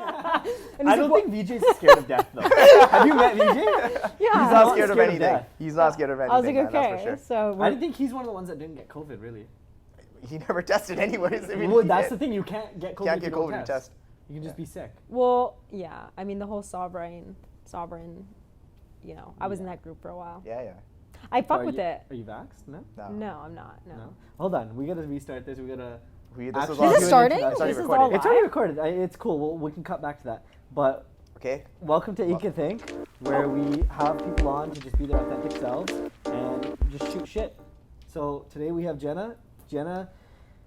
I don't think VJ's scared of death, though. Have you met VJ? Yeah. He's not scared of anything. He's not scared of anything. I was like, man, okay. that's for sure. So I think he's one of the ones that didn't get COVID, really. He never tested anyways. I mean, Well, that's the thing. You can't get COVID. Can't if get you don't COVID to test. You can just be sick. well, yeah. I mean, the whole sovereign. You know, I was in that group for a while. Yeah. I fuck Are with you, it. Are you vaxxed? No? No, I'm not. No. Hold on. We gotta restart this. We gotta. This actually was Is do it an starting? introduction. It's already This is recorded. all It's already recorded. It's cool. We can cut back to that. But Okay. welcome to Ika Think, where we have people on to just be their authentic selves and just shoot shit. So today we have Jenna. Jenna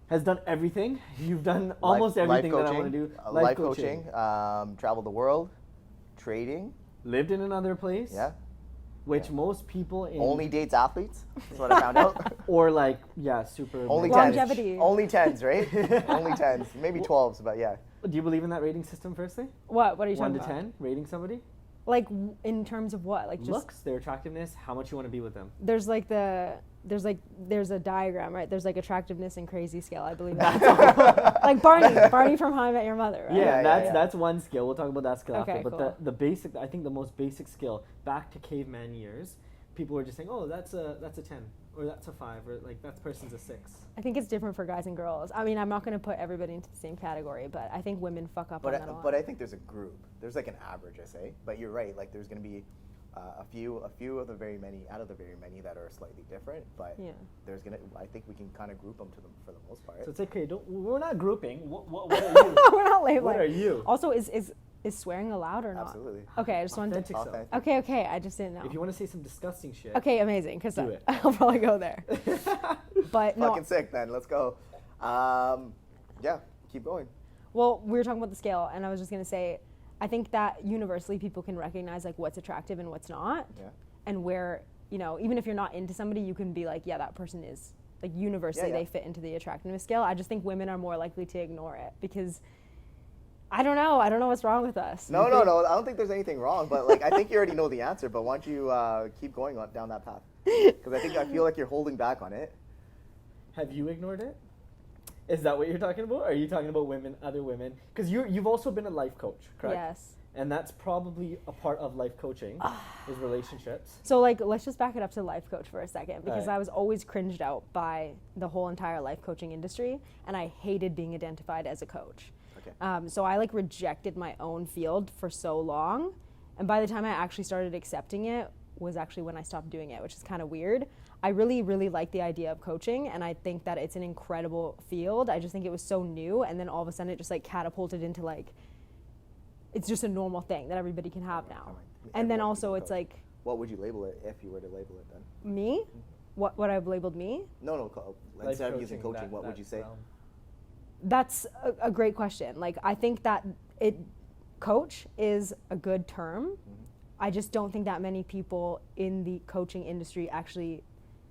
has done everything. You've done almost everything that I want to do. Life coaching. Traveled the world. Trading. Lived in another place. Yeah. Which most people in Only dates athletes. That's what I found out. or like super Only mega- 10s. Longevity. Only 10s, right? Only 10s. Maybe 12s, but yeah. Do you believe in that rating system? Firstly, What are you 1 talking to about? 10, rating somebody. Like in terms of what? Like just Looks, their attractiveness, how much you want to be with them. there's a diagram, right? There's like attractiveness and crazy scale. I believe that's like Barney from How I Met Your Mother, right? Yeah, Yeah, that's one skill. We'll talk about that skill Okay, after. But cool. the basic, I think the most basic skill back to caveman years, people were just saying, oh, that's a 10 or that's a 5 or like that person's a 6. I think it's different for guys and girls. I mean, I'm not going to put everybody into the same category, but I think women fuck up on that a lot. But I think there's a group. There's like an average, I say. But you're right. Like there's going to be a few of the very many out of the very many that are slightly different. But Yeah. there's gonna. I think we can kind of group them to them for the most part. So it's okay. We're not grouping. What are you? We're not labeling. What are you? Also, is swearing allowed or not? Absolutely. Okay, I just wanted Authentic to. self. Authentic. Okay, I just didn't know. If you want to say some disgusting shit. Okay, amazing, because Do it. I'll probably go there. But no, Fucking sick, then. Let's go. Yeah. Keep going. well, we were talking about the scale, and I was just gonna say, I think that universally people can recognize like what's attractive and what's not, Yeah. and where even if you're not into somebody, you can be like, yeah, that person is like universally Yeah. they fit into the attractiveness scale. I just think women are more likely to ignore it because I don't know what's wrong with us. No. I don't think there's anything wrong. But like, I think you already know the answer. But why don't you keep going down that path? Because I feel like you're holding back on it. Have you ignored it? Is that what you're talking about? Or are you talking about women, other women? Because you've also been a life coach, correct? Yes. And that's probably a part of life coaching, is relationships. So like, let's just back it up to life coach for a second because Right. I was always cringed out by the whole entire life coaching industry, and I hated being identified as a coach. Okay. So I like rejected my own field for so long, and by the time I actually started accepting it was actually when I stopped doing it, which is kind of weird. I really, really like the idea of coaching, and I think that it's an incredible field. I just think it was so new, and then all of a sudden it just like catapulted into like, it's just a normal thing that everybody can have now. And then Everyone also can it's coach. like, What would you label it if you were to label it then? me? What I've labeled me? No. Life Instead of using coaching, that- what would that you say? realm. That's a great question. Like, I think that coach is a good term. I just don't think that many people in the coaching industry actually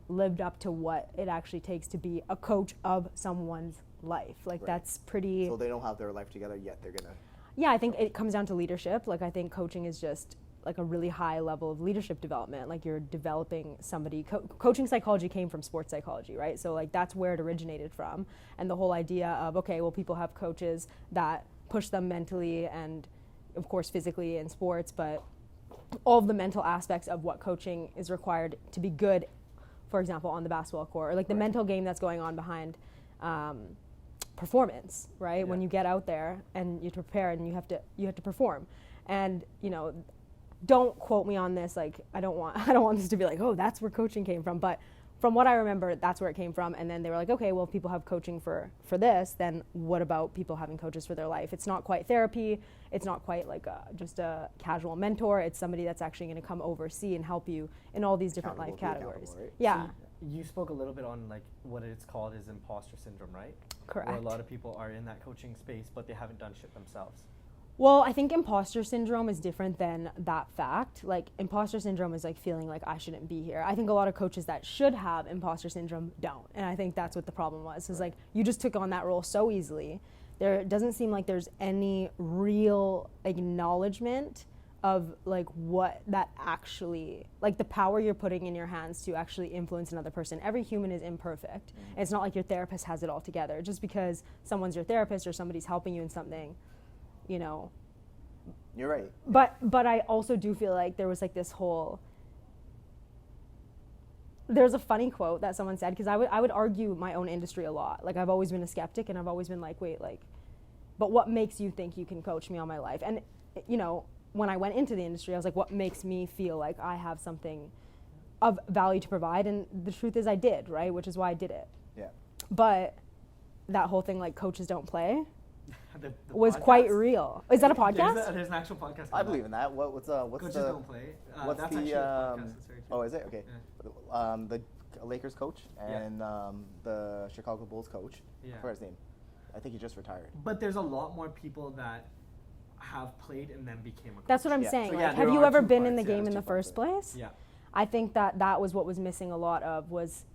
lived up to what it actually takes to be a coach of someone's life. Like, Right. that's pretty... So they don't have their life together yet. They're gonna. Yeah, I think it comes down to leadership. Like, I think coaching is just like a really high level of leadership development. Like, you're developing somebody. Coaching psychology came from sports psychology, right? So like, that's where it originated from. And the whole idea of, okay, well, people have coaches that push them mentally and of course physically in sports, but all of the mental aspects of what coaching is required to be good, for example, on the basketball court, or like the Right. mental game that's going on behind performance, right? When Yeah. you get out there and you prepare and you have to perform. And don't quote me on this. Like, I don't want this to be like, oh, that's where coaching came from. But from what I remember, that's where it came from. And then they were like, okay, well, if people have coaching for this, then what about people having coaches for their life? It's not quite therapy. It's not quite like just a casual mentor. It's somebody that's actually going to come oversee and help you in all these different life Accountable, categories. right? Yeah, You spoke a little bit on like what it's called is imposter syndrome, right? correct. Where a lot of people are in that coaching space, but they haven't done shit themselves. Well, I think imposter syndrome is different than that fact. Like, imposter syndrome is like feeling like I shouldn't be here. I think a lot of coaches that should have imposter syndrome don't. And I think that's what the problem was. Is like, you just took on that role so easily. There doesn't seem like there's any real acknowledgement of like what that actually, like the power you're putting in your hands to actually influence another person. Every human is imperfect. And it's not like your therapist has it all together. Just because someone's your therapist or somebody's helping you in something, You're right. But I also do feel like there was like this whole. There's a funny quote that someone said, because I would argue my own industry a lot. Like, I've always been a skeptic, and I've always been like, wait, like, but what makes you think you can coach me all my life? And, you know, when I went into the industry, I was like, what makes me feel like I have something of value to provide? And the truth is I did, right? Which is why I did it. Yeah. But that whole thing, like, coaches don't play, the was podcast? quite real. Is that a podcast? There's an actual podcast. I believe in that. What's Coaches the don't play. what's That's the actually a podcast. That's very true. oh, is it? Okay. Yeah. The Lakers coach and the Chicago Bulls coach. Yeah. I forgot his name. I think he just retired. But there's a lot more people that have played and then became a coach. That's what I'm Yeah. saying. So, Like, yeah, have there you are ever two been in the parts, yeah, game in there's the two parts first to it. place? Yeah. I think that was what was missing a lot of was,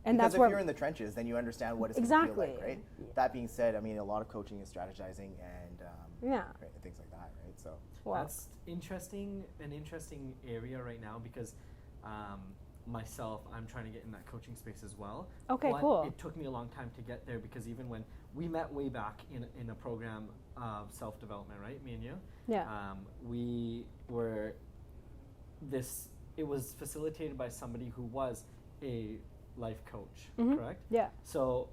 and Because that's if where you're in the trenches, then you understand what it's Exactly. going to feel like, right? That being said, I mean, a lot of coaching is strategizing and yeah. right, things like that, right? So Well, That's interesting, an interesting area right now because myself, I'm trying to get in that coaching space as well. Okay, But cool. It took me a long time to get there because even when we met way back in a program of self-development, right, me and you, yeah. we were it was facilitated by somebody who was a life coach, Mhm. correct? Yeah. So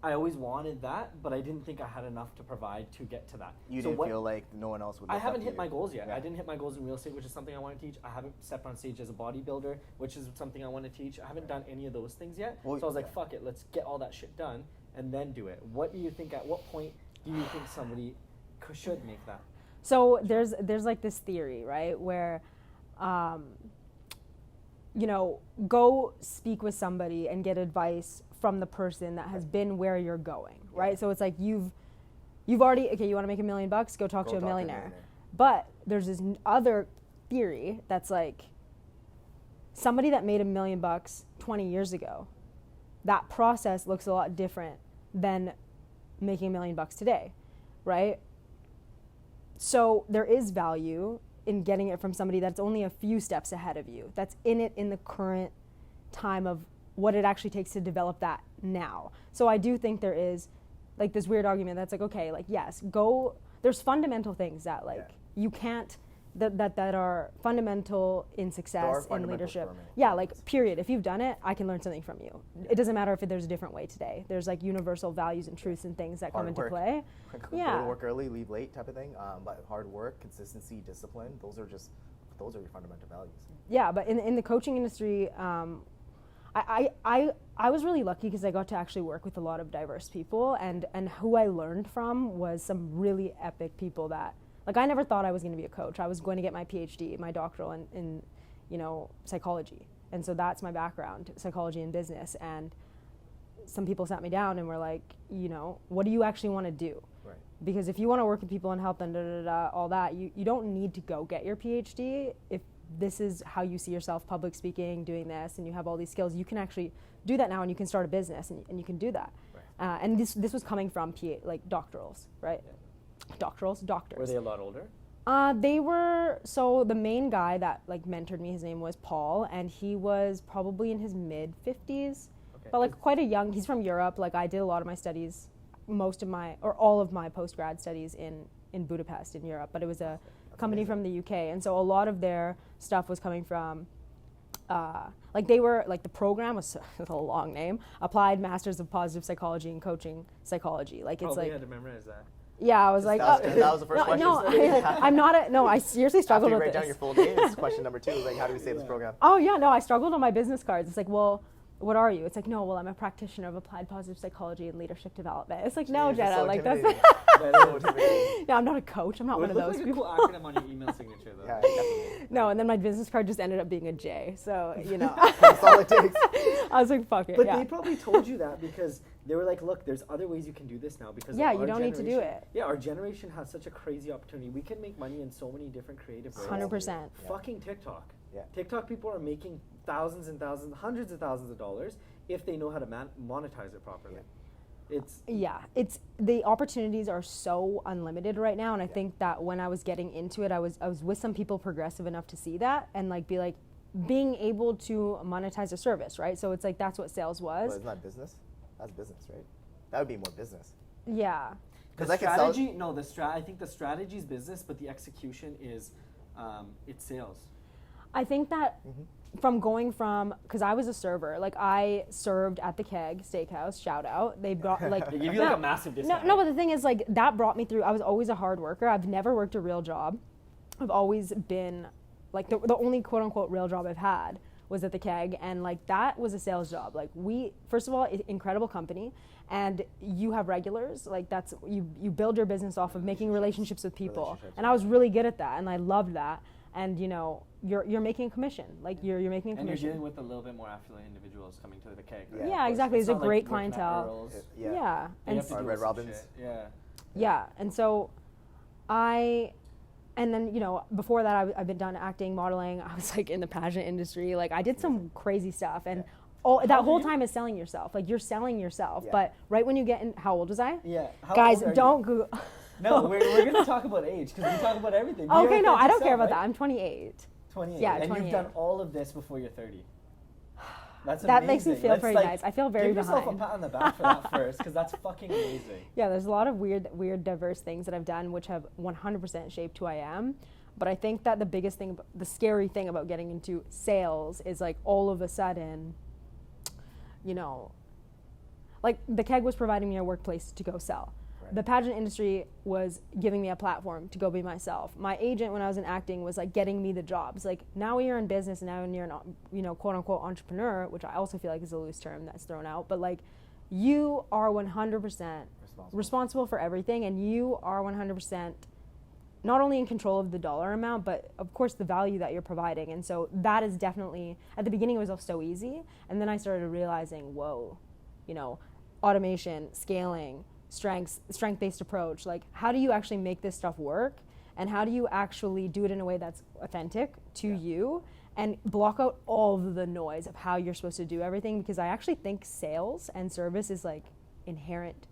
I always wanted that, but I didn't think I had enough to provide to get to that. you So didn't what- feel like no one else would. I look up haven't to hit you. my goals yet. Yeah. I didn't hit my goals in real estate, which is something I want to teach. I haven't stepped on stage as a bodybuilder, which is something I want to teach. I haven't done any of those things yet. Well, so I was like, yeah. fuck it, let's get all that shit done and then do it. What do you think, at what point do you think somebody should make that? So there's like this theory, right, where, you know, go speak with somebody and get advice from the person that has been where you're going, right? Yeah. So it's like you've already, okay, you want to make $1 million? Go talk Go to a talk millionaire. But there's this other theory that's like somebody that made $1 million 20 years ago, that process looks a lot different than making $1 million today, right? So there is value in getting it from somebody that's only a few steps ahead of you, that's in it in the current time of what it actually takes to develop that now. So I do think there is like this weird argument that's like, okay, like, yes, go, there's fundamental things that like you can't, that are fundamental in There are success, in fundamentals leadership. for me. Yeah, like, period. If you've done it, I can learn something from you. It doesn't matter if there's a different way today. There's like universal values and truths and things that come Hard into work. play. Go Yeah. to work early, leave late, type of thing. But hard work, consistency, discipline. Those are your fundamental values. Yeah, but in the coaching industry, I was really lucky because I got to actually work with a lot of diverse people, and who I learned from was some really epic people that, like, I never thought I was going to be a coach. I was going to get my PhD, my doctoral in you know, psychology. And so that's my background, psychology and business. And some people sat me down and were like, you know, what do you actually want to do? Right. Because if you want to work with people and help them, all that, you don't need to go get your PhD. If this is how you see yourself, public speaking, doing this, and you have all these skills, you can actually do that now, and you can start a business, and you can do that. Right. And this was coming from like doctorals, right? Yeah. Doctorals, doctors. Were they a lot older? They were, so the main guy that like mentored me, his name was Paul, and he was probably in his mid 50s, Okay. but like quite a young, he's from Europe. Like, I did a lot of my studies, all of my post-grad studies in Budapest in Europe, but it was a company from the UK. And so a lot of their stuff was coming from, like, they were, like, the program was a long name, Applied Masters of Positive Psychology and Coaching Psychology. Like, it's Probably like, had to memorize that. yeah, I was like, That was the first question. no, I'm not I seriously After struggled you with write down this. your full name, it's question number 2. Like, how do we say this program? Oh yeah, no, I struggled on my business cards. It's like, well, what are you? It's like, no, well, I'm a practitioner of applied positive psychology and leadership development. It's like, no, Jeez, that's Jenna, so like, that's intimidating. That is intimidating. no, I'm not a coach. I'm not It one would of look those like people. a cool acronym on your email signature, though. Yeah, definitely. No, and then my business card just ended up being a J. So, you know, That's all it takes. I was like, fuck it. But yeah. they probably told you that because they were like, look, there's other ways you can do this now because Yeah, of you our don't need to do generation. it. Yeah, our generation has such a crazy opportunity. We can make money in so many different creative ways. 100%. Yeah. Fucking TikTok. Yeah. TikTok people are making thousands and thousands, hundreds of thousands of dollars if they know how to monetize it properly. It's Yeah, it's the opportunities are so unlimited right now, and I think that when I was getting into it, I was with some people progressive enough to see that and like be like being able to monetize a service, right? So it's like that's what sales Well, was. isn't that business? That's business, right? That would be more business. Yeah. Because The I can sell. strategy, no, I think the strategy is business, but the execution is, it's sales. I think that because I was a server, like I served at the Keg Steakhouse, shout out. They brought like They give you like a massive discount. no, but the thing is like that brought me through. I was always a hard worker. I've never worked a real job. I've always been like the only quote unquote real job I've had was at the Keg, and like that was a sales job. Like first of all, incredible company, and you have regulars. Like that's you build your business off of making relationships with people, and I was really good at that, and I loved that. And you know, you're making a commission, like you're making a commission. And you're dealing with a little bit more affluent individuals coming to the Keg. Right? Yeah, exactly. It's a not great like working at clientele. Earl's. Yeah, You and have to deal Red with some Robins. shit. yeah, and so and then, you know, before that, I've been done acting, modeling. I was like in the pageant industry. Like I did some crazy stuff, and that whole time is selling yourself. Like you're selling yourself. Yeah. But right when you get in, how old was I? Yeah. How Guys, old are don't you? Google. No, we're going to talk about age because we talk about everything. Be Okay, your no, I don't authentic care about self, that. I'm 28. 28. Yeah, and 28. you've done all of this before you're 30. That's That makes me amazing. feel That's pretty like, nice. I feel very give yourself behind. a pat on the back for that first because that's fucking amazing. Yeah, there's a lot of weird, diverse things that I've done which have 100% shaped who I am. But I think that the biggest thing, the scary thing about getting into sales is like all of a sudden, you know, like the Keg was providing me a workplace to go sell. Right. The pageant industry was giving me a platform to go be myself. My agent when I was in acting was like getting me the jobs. Like now you're in business, now you're an, you know, quote unquote entrepreneur, which I also feel like is a loose term that's thrown out. But like you are 100% responsible for everything, and you are 100% not only in control of the dollar amount, but of course the value that you're providing. And so that is definitely, at the beginning it was all so easy. And then I started realizing, whoa, you know, automation, scaling, strength-based approach. Like how do you actually make this stuff work? And how do you actually do it in a way that's authentic to you and block out all of the noise of how you're supposed to do everything? Because I actually think sales and service is like inherent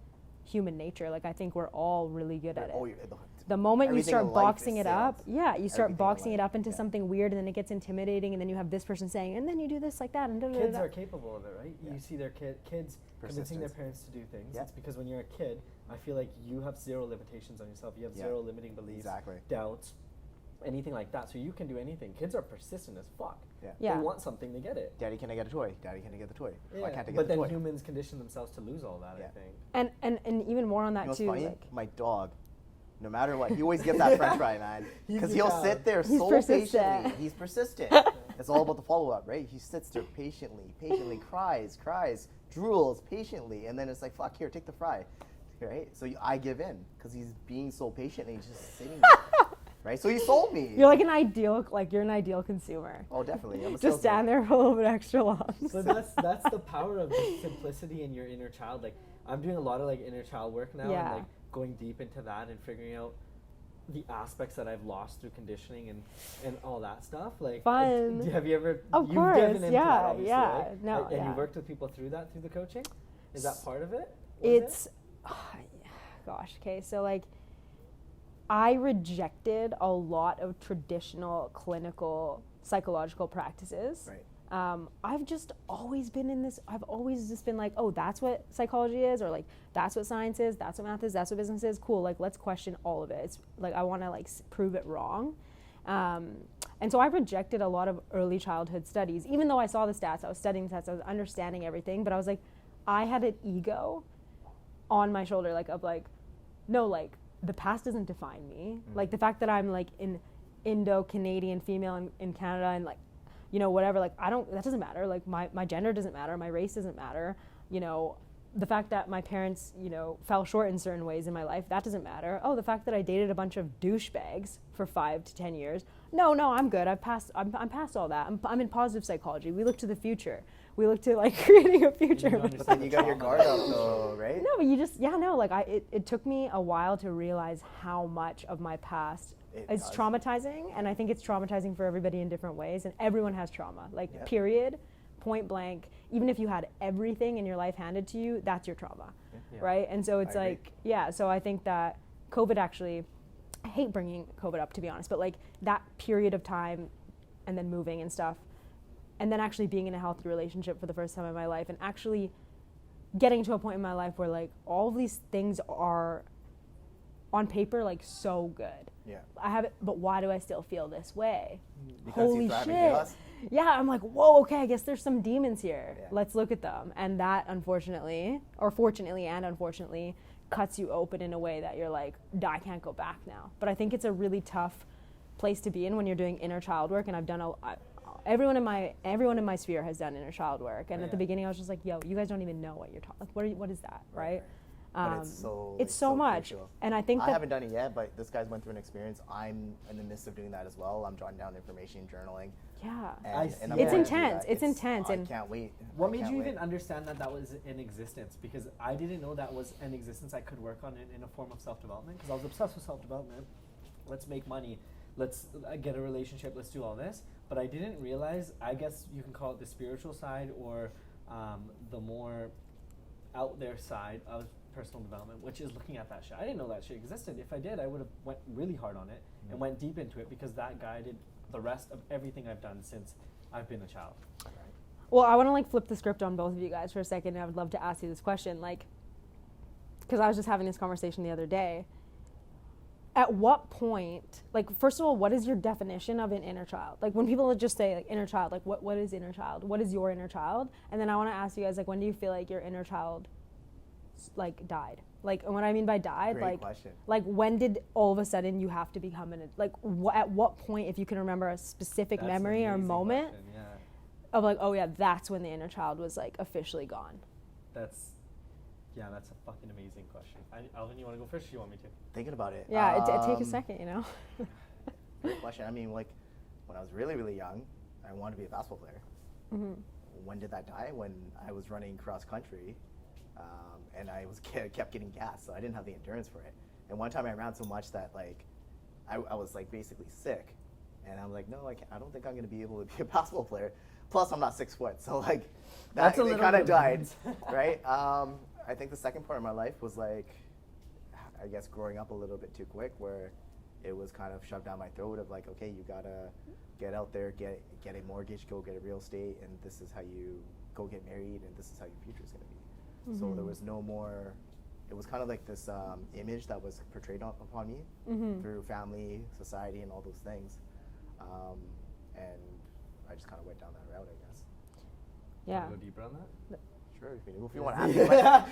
human nature. Like I think we're all really good at it. The moment you Everything start in life boxing is it up, sales. you start Everything in boxing it life, up into something weird, and then it gets intimidating, and then you have this person saying, and then you do this like that, and Kids are capable of it, right? Yeah. You see their kids convincing their parents to do things. Yeah. It's because when you're a kid, I feel like you have zero limitations on yourself. You have zero limiting beliefs, doubts, anything like that. So you can do anything. Kids are persistent as fuck. Yeah. They want something, they get it. Daddy, can I get a toy? Daddy, can I get the toy? Yeah. Why can't I get but the then toy? humans condition themselves to lose all that, I think. And even more on that You know what's too. funny? Like, My dog, no matter what, he always gets that French fry, man. Because he'll sit there He's so persistent. patiently. He's persistent. It's all about the follow-up, right? He sits there patiently, cries, drools patiently, and then it's like, fuck, here, take the fry, right? So I give in because he's being so patient and he's just sitting there, right? So he sold me. you're an ideal consumer. Oh, definitely. I'm a Just salesman. stand there for a little bit extra long. So that's the power of just simplicity in your inner child. Like I'm doing a lot of like inner child work now, Yeah. and like going deep into that and figuring out the aspects that I've lost through conditioning and all that stuff. Like Fun. Have you ever? Of you've course, given into yeah, that, obviously, yeah. right? No, and yeah. you worked with people through that through the coaching. Is that part of it? Gosh, okay, so like I rejected a lot of traditional clinical psychological practices. Right. I've just always been in this, I've always just been like, oh, that's what psychology is, or like, that's what science is, that's what math is, that's what business is, cool, like, let's question all of it. It's like, I want to like prove it wrong. And so I rejected a lot of early childhood studies, even though I saw the stats, I was studying the stats, I was understanding everything, but I was like, I had an ego on my shoulder, like, of like, no, like, the past doesn't define me. Like, the fact that I'm like in Indo-Canadian female in Canada and like, you know, whatever, like, that doesn't matter. Like, my gender doesn't matter. My race doesn't matter. You know, the fact that my parents, you know, fell short in certain ways in my life, that doesn't matter. Oh, the fact that I dated a bunch of douchebags for 5 to 10 years. No, I'm good. I'm past all that. I'm in positive psychology. We look to the future. We look to, like, creating a future. But then you got your guard up, though, right? No, but you just, it took me a while to realize how much of my past is traumatizing, and I think it's traumatizing for everybody in different ways, and everyone has trauma, like, period, point blank. Even if you had everything in your life handed to you, that's your trauma, right? And so it's like, so I think that COVID actually, I hate bringing COVID up, to be honest, but like that period of time and then moving and stuff, and then actually being in a healthy relationship for the first time in my life, and actually getting to a point in my life where like all of these things are on paper like so good. Yeah. I have it, but why do I still feel this way? Because Holy he's thriving shit. with us. Yeah, I'm like, whoa, okay, I guess there's some demons here. Yeah. Let's look at them. And that, unfortunately, or fortunately and unfortunately, cuts you open in a way that you're like, I can't go back now. But I think it's a really tough place to be in when you're doing inner child work. And I've done everyone in my sphere has done inner child work. And at the beginning, I was just like, yo, you guys don't even know what you're talking. Like, what is that, right? But it's so much. crucial. And I think I that haven't done it yet, but this guy's went through an experience. I'm in the midst of doing that as well. I'm jotting down information, journaling. yeah. And I'm It's going to do intense. that. It's intense. I And can't wait. What I made can't you wait. even understand that was in existence? Because I didn't know that was an existence I could work on it in a form of self-development. Because I was obsessed with self-development. Let's make money. Let's get a relationship. Let's do all this. But I didn't realize, I guess you can call it the spiritual side or the more out there side of personal development, which is looking at that shit. I didn't know that shit existed. If I did, I would have went really hard on it and went deep into it, because that guided the rest of everything I've done since I've been a child. well, I want to like flip the script on both of you guys for a second. And I would love to ask you this question, like, because I was just having this conversation the other day. At what point, like, first of all, what is your definition of an inner child? Like, when people just say like inner child, like what is inner child? What is your inner child? And then I want to ask you guys, like, when do you feel like your inner child like died? Like, and what I mean by died, Great question. like when did all of a sudden you have to become like at what point, if you can remember a specific That's memory an or amazing moment question, yeah. of like, oh yeah, that's when the inner child was like officially gone. That's a fucking amazing question. Elvin, you want to go first or you want me to? Thinking about it. Yeah, take a second, you know. Great question. I mean, like, when I was really, really young, I wanted to be a basketball player. Mm-hmm. When did that die? When I was running cross country, and I was kept getting gas, so I didn't have the endurance for it. And one time I ran so much that like I was like basically sick, and I'm like, no, I don't think I'm gonna be able to be a basketball player. Plus, I'm not 6 foot, so like That's a it little kind of bit died, weird. right? I think the second part of my life was like, I guess growing up a little bit too quick, where it was kind of shoved down my throat of like, okay, you gotta get out there, get a mortgage, go get a real estate, and this is how you go get married, and this is how your future is gonna be. Mm-hmm. So there was no more. It was kind of like this image that was portrayed upon me Mm-hmm. through family, society, and all those things, and I just kind of went down that route, I guess. Yeah. Wanna go deeper on that? Sure, if you want to ask me,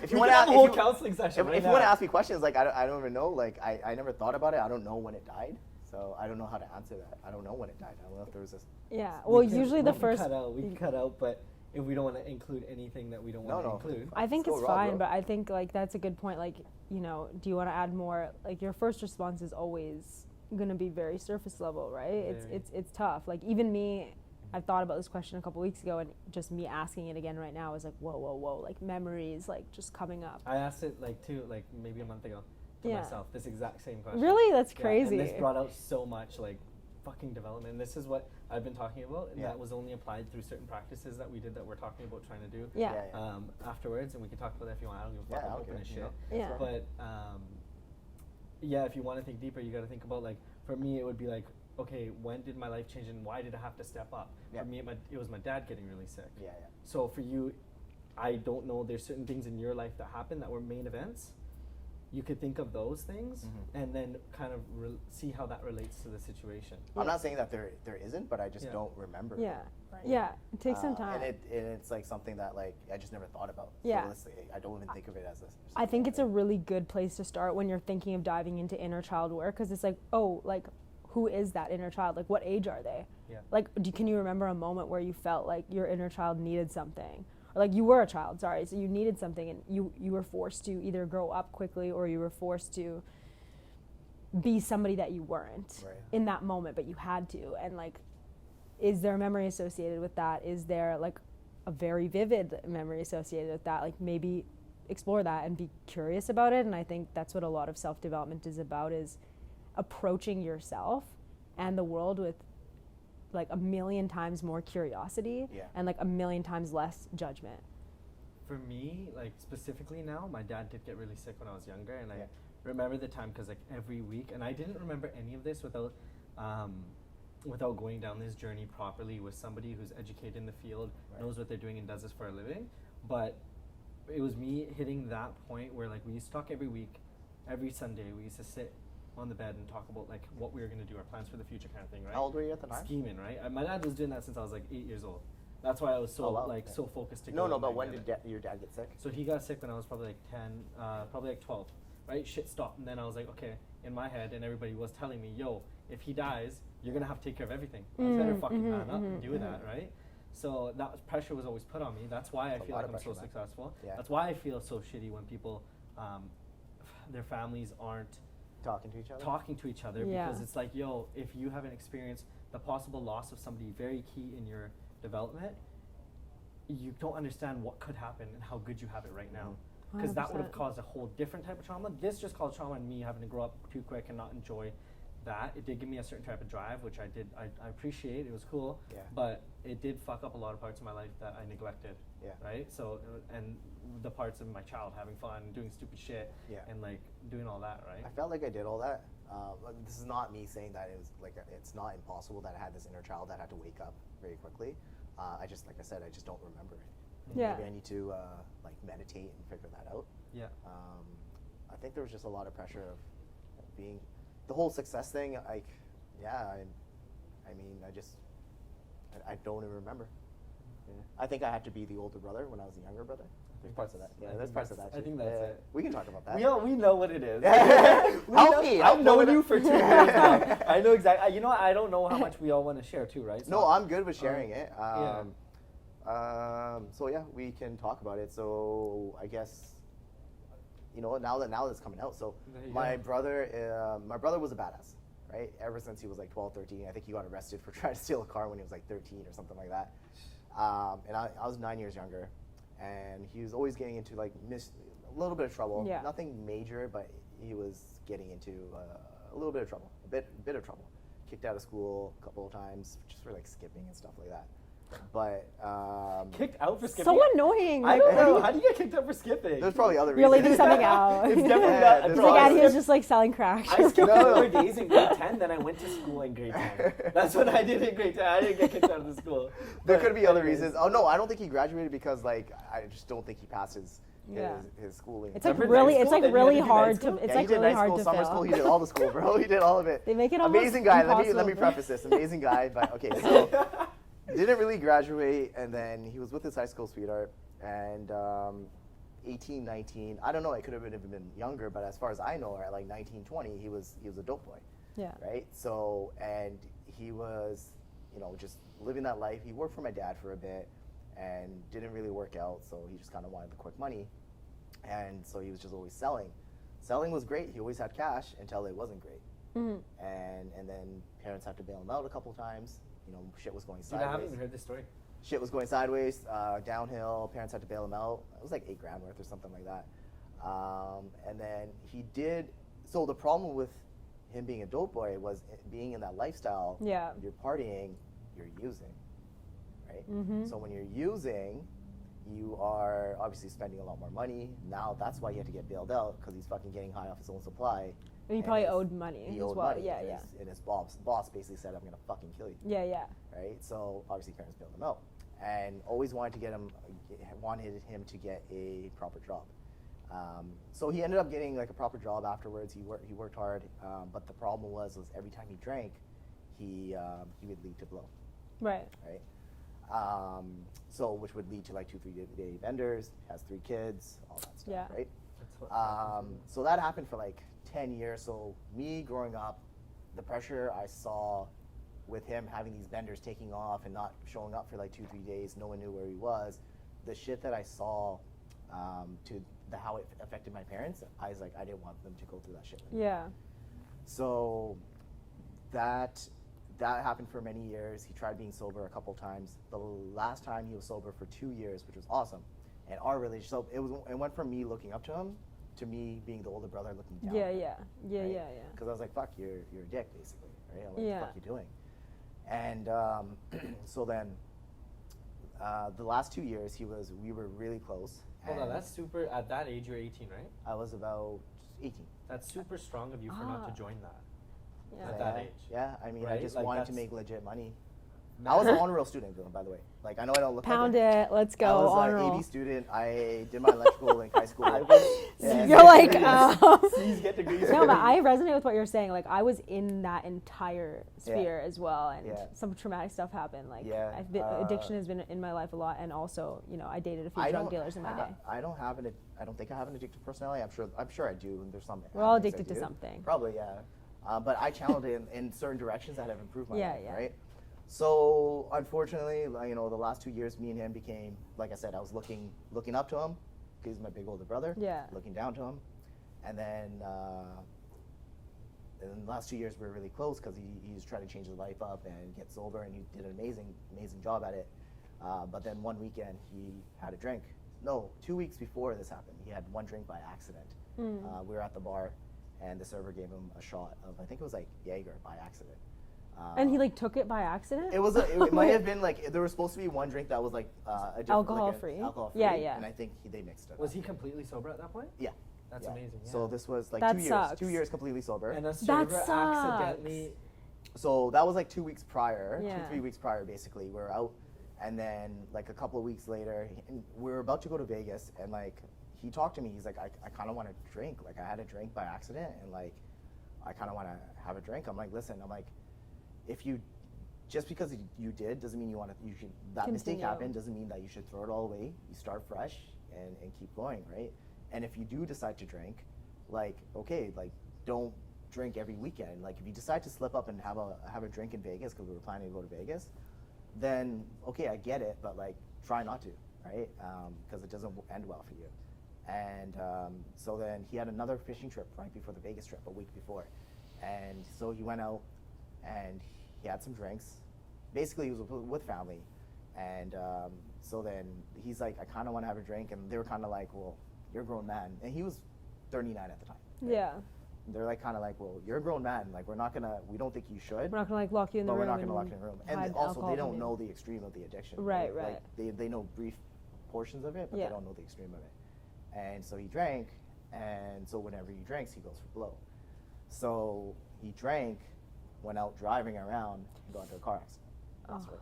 if you want to ask, a whole counseling session. if you want to ask me questions, like I don't even know. Like I never thought about it. I don't know when it died, so I don't know how to answer that. I don't know when it died. I don't know if there was this. Yeah. Well, We can- usually we the can first. we can cut out, but if we don't want to include anything that we don't want to include. I think Still it's raw, fine, bro. but I think like that's a good point. Like, you know, do you want to add more? Like, your first response is always gonna be very surface level, right? Very. It's tough. Like, even me, I thought about this question a couple weeks ago, and just me asking it again right now is like, whoa, like memories, like just coming up. I asked it like maybe a month ago to Yeah. myself, this exact same question. Really, that's Yeah, crazy. and this brought out so much like fucking development. And this is what I've been talking about, and Yeah. that was only applied through certain practices that we did that we're talking about trying to do Yeah. afterwards, and we can talk about that if you want. I don't give a fuck. Yeah, I'm I'll open get as it, shit. you know? Yeah. But yeah, if you want to think deeper, you got to think about like, for me, it would be like, okay, when did my life change and why did I have to step up? Yeah. For me, it was my dad getting really sick. Yeah. So for you, I don't know, there's certain things in your life that happened that were main events. You could think of those things Mhm. and then kind of see how that relates to the situation. I'm not saying that there isn't, but I just Yeah. don't remember. Yeah. Right? Yeah. It takes some time. And it's like something that like I just never thought about. Yeah. So it's, I don't even think of it as a. I think it's a really good place to start when you're thinking of diving into inner child work, because it's like, oh, like, who is that inner child? Like, what age are they? Yeah. Like, can you remember a moment where you felt like your inner child needed something? Or like you were a child, sorry, so you needed something and you were forced to either grow up quickly or you were forced to be somebody that you weren't Right. in that moment, but you had to. And like, is there a memory associated with that? Is there like a very vivid memory associated with that? Like, maybe explore that and be curious about it. And I think that's what a lot of self-development is about, is approaching yourself and the world with like 1,000,000 times more curiosity Yeah. and like 1,000,000 times less judgment. For me, like specifically now, my dad did get really sick when I was younger, and Yeah. I remember the time because like every week, and I didn't remember any of this without going down this journey properly with somebody who's educated in the field, Right. knows what they're doing, and does this for a living. But it was me hitting that point where like we used to talk every week, every Sunday we used to sit on the bed and talk about like what we were gonna do, our plans for the future, kind of thing, right? How old were you at the time? Scheming, right? My dad was doing that since I was like 8 years old. That's why I was so Oh, wow. so focused to No, go but and when get did it. your dad get sick? So he got sick when I was probably like 10, probably like 12, right? Shit stopped, and then I was like, okay, in my head, and everybody was telling me, yo, if he dies, you're gonna have to take care of everything. I better fucking man up and do that, right? So that pressure was always put on me. That's why I That's a feel lot like of I'm so pressure, man. successful. Yeah. That's why I feel so shitty when people, their families aren't Talking to each other? talking to each other, Yeah. because it's like, yo, if you haven't experienced the possible loss of somebody very key in your development, you don't understand what could happen and how good you have it right now. Because that would have 100%. caused a whole different type of trauma. This just caused trauma in me having to grow up too quick and not enjoy that. It did give me a certain type of drive, which I appreciate. It was cool. Yeah. But it did fuck up a lot of parts of my life that I neglected. Yeah. Right? So, and the parts of my child having fun, doing stupid shit, Yeah. and like doing all that, right? I felt like I did all that. This is not me saying that it was like it's not impossible that I had this inner child that had to wake up very quickly. I just, like I said, I just don't remember it. Yeah. Maybe I need to like meditate and figure that out. Yeah. I think there was just a lot of pressure of being the whole success thing. Like, yeah, I mean, I don't even remember. Yeah. I think I had to be the older brother when I was the younger brother. There's parts of that. Yeah, there's parts of that. I too. think that's Yeah. it. We can talk about that. We know what it is. Help me! I've known pull it you up. for 2 years now. I know exactly. You know what? I don't know how much we all want to share too, right? So, No, I'm good with sharing it. yeah. So yeah, we can talk about it. So I guess, you know, now that it's coming out. So There you my go. brother was a badass, right? Ever since he was like 12, 13. I think he got arrested for trying to steal a car when he was like 13 or something like that. And I was 9 years younger, and he was always getting into like a little bit of trouble. Yeah. Nothing major, but he was getting into a little bit of trouble, a bit of trouble. Kicked out of school a couple of times just for like skipping and stuff like that. But Kicked out for skipping. So annoying. I don't know. How do you get kicked out for skipping? there's probably other You're reasons. leaving something out. It's definitely Yeah, not. there's It's bro, like I Addy was skipped- just like selling crack. I skipped No. 4 days in grade 10, then I went to school in grade 10. That's what I did in grade 10. I didn't get kicked out of the school. There But could be other anyways. reasons. Oh no, I don't think he graduated because like I just don't think he passed his Yeah. his schooling. It's like Remember really, night it's school? like Did you have really to do night hard school? to. It's yeah, like he did really night hard school, to summer fail. school. He did all the school, bro. He did all of it. They make it almost Amazing guy. Let me impossible. preface this. Amazing guy, but okay. So didn't really graduate, and then he was with his high school sweetheart, and 18, 19. I don't know. I could have even been younger, but as far as I know, at like 19, 20, he was a dope boy. Yeah. Right. So and he was, you know, just living that life. He worked for my dad for a bit, and didn't really work out. So he just kind of wanted the quick money, and so he was just always selling. Selling was great. He always had cash until it wasn't great. Mhm. And then parents had to bail him out a couple times. You know, shit was going Dude, I haven't sideways. even heard this story. Shit was going sideways, downhill. Parents had to bail him out. It was like $8,000 worth or something like that. And then he did. So the problem with him being a dope boy was being in that lifestyle. Yeah. When you're partying, you're using, right? Mhm. So when you're using, you are obviously spending a lot more money. Now that's why he had to get bailed out, because he's fucking getting high off his own supply. And he And probably his- owed money He as owed well. money. Yeah, and yeah. and his boss basically said, "I'm gonna fucking kill you." Yeah, yeah. Right? So obviously parents bailed him out, and always wanted him to get a proper job. So he ended up getting like a proper job afterwards. He worked hard, but the problem was every time he drank, he would lead to blow, Right. right? So which would lead to like 2-3 day benders. Has 3 kids, all that stuff, Yeah. right? That's what happens. So that happened for like 10 years. So me growing up, the pressure I saw with him having these benders taking off and not showing up for like 2-3 days, no one knew where he was. The shit that I saw, how it affected my parents, I was like, I didn't want them to go through that shit with me. Yeah. So that happened for many years. He tried being sober a couple times. The last time he was sober for 2 years, which was awesome. And our relationship, so it went from me looking up to him to me being the older brother looking down. Yeah, yeah. Yeah, Right? yeah, yeah. Because I was like, fuck, you're a dick, basically, right? I'm like, Yeah. what the fuck you doing? And so then the last 2 years, we were really close. Hold on, and that's super. At that age, you're 18, right? I was about 18. That's super strong of you for not Ah. to join that. Yeah. At that Yeah, age. Yeah, I mean, I Right? just Like, wanted to that's- make legit money. I was an honor roll student, though, by the way. Like, I know I don't look Pound like it. Let's go. I was Honor an roll. AB student. I did my electrical in high school. Yeah. You're like, C's get degrees. no, but I resonate with what you're saying. Like, I was in that entire sphere as well, and Yeah. some traumatic stuff happened. Like, Yeah. addiction has been in my life a lot, and also, you know, I dated a few drug dealers in my day. I don't think I have an addictive personality. I'm sure I do. And there's some. We're all aspects I addicted to do. something. Probably, yeah. But I channeled it in certain directions that have improved my life, Yeah. right? So unfortunately, you know, the last 2 years, me and him became, like I said, I was looking up to him because he's my big older brother. Yeah. Looking down to him, and then in the last 2 years we were really close because he's trying to change his life up and get sober, and he did an amazing job at it. But then one weekend he had a drink. No, 2 weeks before this happened, he had one drink by accident. We were at the bar, and the server gave him a shot of, I think it was like Jaeger by accident. And he like took it by accident? It might have been like there was supposed to be one drink that was like a different, Alcohol like free? alcohol free. Yeah. And I think they mixed it. Was he completely sober at that point? Yeah. That's Yeah. amazing. Yeah. So this was like That 2 years. sucks. 2 years completely sober. And a That server sucks. accidentally. So that was like 2 weeks prior, Yeah. 2-3 weeks prior, basically. We're out, and then like a couple of weeks later, and we were about to go to Vegas, and like he talked to me. He's like, I kind of want to drink. Like I had a drink by accident, and like I kind of want to have a drink. I'm like, listen, if you just because you did doesn't mean you should. That mistake Continue. happened doesn't mean that you should throw it all away. You start fresh and keep going, right? And if you do decide to drink, like okay, like don't drink every weekend. Like if you decide to slip up and have a drink in Vegas because we were planning to go to Vegas, then okay, I get it, but like try not to, right? Because it doesn't end well for you. And so then he had another fishing trip right before the Vegas trip, a week before, and so he went out and he had some drinks. Basically, he was with family, and so then he's like, I kind of want to have a drink, and they were kind of like, well, you're a grown man, and he was 39 at the time. Right? Yeah. They're like kind of like, well, you're a grown man, like we don't think you should. We're not gonna like lock you in the But room. we're not going to lock you in the room. And hide also, alcohol they from don't you. know the extreme of the addiction. Right. Like, they know brief portions of it, but Yeah. they don't know the extreme of it. And so he drank, and so whenever he drinks, he goes for blow. So he drank, went out driving around, and got into a car accident. That's Oh. right.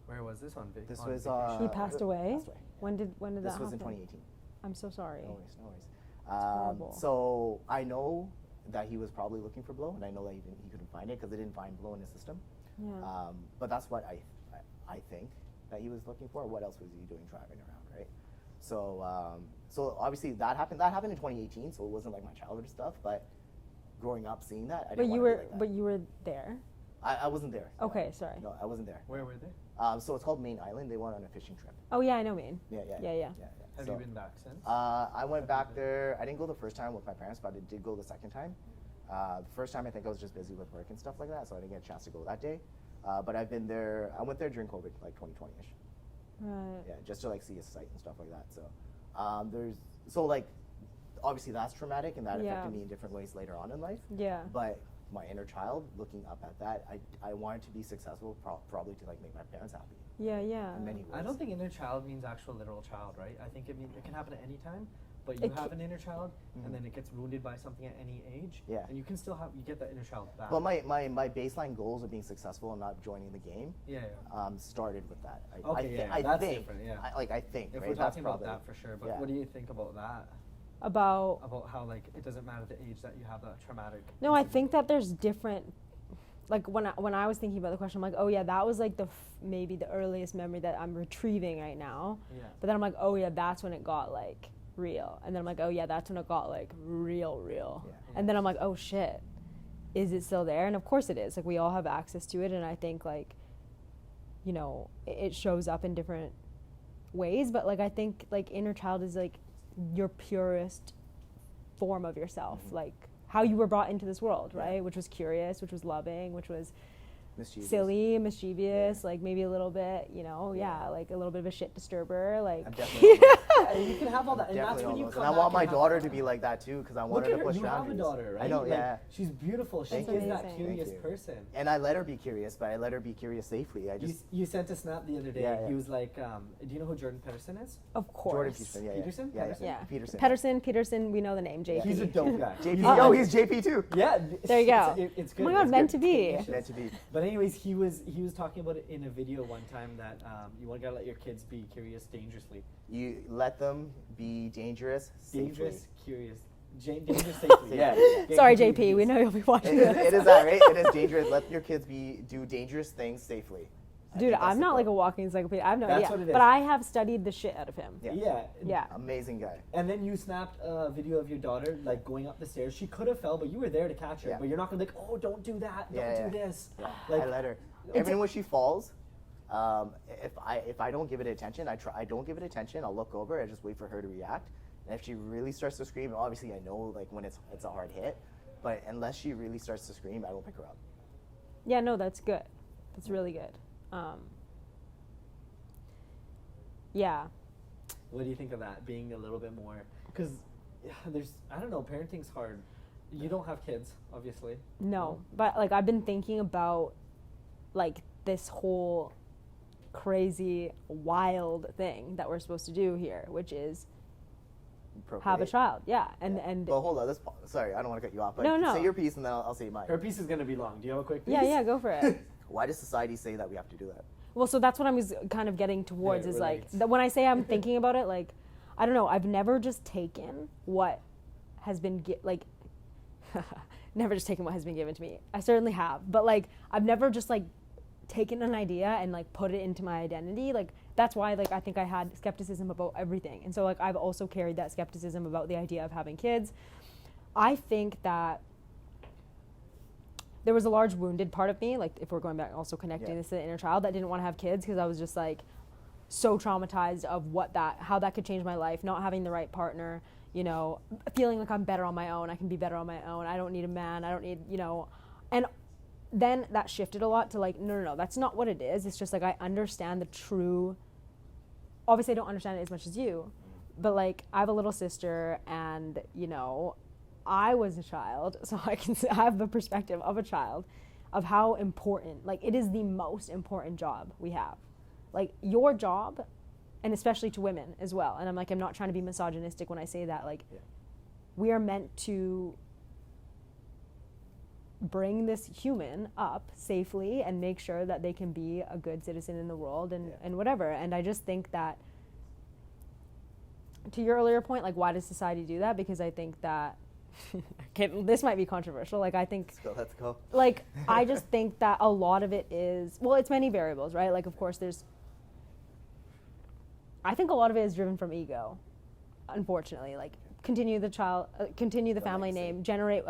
Where was this on? This on was vacation? He passed away? Passed away. When did that This happen? was in 2018. I'm so sorry. No worries, no worries. horrible. So I know that he was probably looking for blow, and I know that he couldn't find it because they didn't find blow in his system. Yeah. But that's what I think that he was looking for. What else was he doing driving around, right? So so obviously that happened. That happened in 2018, so it wasn't like my childhood stuff. But growing up, seeing that, I didn't want to be like that. But you were there. I wasn't there. no. Okay, sorry. No, I wasn't there. Where were they? So it's called Main Island. They went on a fishing trip. Oh yeah, I know Maine. Yeah. Have So, you been back since? I went back there. I didn't go the first time with my parents, but I did go the second time. The first time I think I was just busy with work and stuff like that, so I didn't get a chance to go that day. But I've been there. I went there during COVID, like 2020ish. Right. Yeah, just to like see a site and stuff like that. So like obviously that's traumatic, and that Yeah. affected me in different ways later on in life. Yeah. But my inner child, looking up at that, I wanted to be successful, probably to like make my parents happy Yeah. in many ways. I don't think inner child means actual literal child, right? I think it can happen at any time, but you It have an inner child, and then it gets wounded by something at any age. Yeah. And you can still you get that inner child back. But my baseline goals of being successful and not joining the game yeah. Started with that. Okay, I that's think, different, yeah. I think, If right? we're That's talking about probably, that for sure, but yeah. what do you think about that? About About how like it doesn't matter the age that you have that traumatic. no, I incident. think that there's different. Like when I was thinking about the question, I'm like, oh yeah, that was like maybe the earliest memory that I'm retrieving right now. Yeah. But then I'm like, oh yeah, that's when it got like real. And then I'm like, oh yeah, that's when it got like real. Yeah. And then I'm like, oh shit, is it still there? And of course it is. Like we all have access to it, and I think like, you know, it shows up in different ways. But like I think like inner child is like your purest form of yourself, like how you were brought into this world, Yeah. right? Which was curious, which was loving, which was Mischievous. silly, mischievous, Yeah. like maybe a little bit, you know, Yeah. like a little bit of a shit disturber, like. I'm definitely Yeah, you can have all that, and that's definitely when you almost. come And I back want my and have daughter all to that. be like that too, because I Look want at her to push you have a boundaries. daughter, right? I know, Like, yeah. She's beautiful. She That's is that amazing. curious Thank you. person. And I let her be curious, but I let her be curious safely. I just You sent a snap the other day. Yeah, yeah. He was like, do you know who Jordan Pedersen is? Of course. Jordan Peterson, yeah, Peterson? yeah, Peterson? Yeah. Peterson. Peterson, we know the name, JP. He's a dope guy. JP. Oh. Oh, he's JP too. Yeah. There you go. It's Oh good. my God, It's meant good to be. connections. Meant to be. But anyways, he was talking about it in a video one time that you want to let your kids be curious dangerously. You let them be dangerous safely. Dangerous, curious. Dangerous safely. Yeah. Sorry, JP. We know you'll be watching this. It is that, right? It is dangerous. Let your kids do dangerous things safely. Dude, I'm not like a walking encyclopedia. I have no That's idea. what it is. But I have studied the shit out of him. Yeah. Amazing guy. And then you snapped a video of your daughter like going up the stairs. She could have fell, but you were there to catch her. Yeah. But you're not gonna like, oh, don't do that, don't do this. Yeah. Like, I let her. Even when she falls, if I don't give it attention, I don't give it attention. I'll look over. I just wait for her to react. And if she really starts to scream, obviously I know like when it's a hard hit. But unless she really starts to scream, I don't pick her up. Yeah, no, that's good. That's really good. Yeah. what do you think of that? Being a little bit more, because I don't know, parenting's hard. You don't have kids, obviously. No, but like I've been thinking about like this whole crazy, wild thing that we're supposed to do here, which is have a child. Yeah, and. Well, hold on. Sorry, I don't want to cut you off. But No. say your piece, and then I'll say mine. Her piece is gonna be long. Do you have a quick piece? Yeah, go for it. Why does society say that we have to do that? Well, so that's what I was kind of getting towards. Yeah, Is like relates. when I say I'm thinking about it, like I don't know. I've never just taken what has been never just taken what has been given to me. I certainly have, but like I've never just like taken an idea and like put it into my identity. Like that's why like I think I had skepticism about everything, and so like I've also carried that skepticism about the idea of having kids. I think that there was a large wounded part of me, like if we're going back also connecting this to the inner child, that didn't want to have kids because I was just like so traumatized of how that could change my life, not having the right partner, you know, feeling like I'm better on my own, I can be better on my own, I don't need a man, I don't need, you know. And then that shifted a lot to like, no, that's not what it is. It's just like I understand the true, obviously I don't understand it as much as you, but like I have a little sister and, you know, I was a child, so I have the perspective of a child of how important, like it is the most important job we have. Like your job, and especially to women as well, and I'm not trying to be misogynistic when I say that, like we are meant to bring this human up safely and make sure that they can be a good citizen in the world and whatever. And I just think that, to your earlier point, like why does society do that? Because I think that this might be controversial. Like I think, Let's go. like I just think that a lot of it is, well, it's many variables, right? Like of course I think a lot of it is driven from ego, unfortunately. Like continue the family name, generate,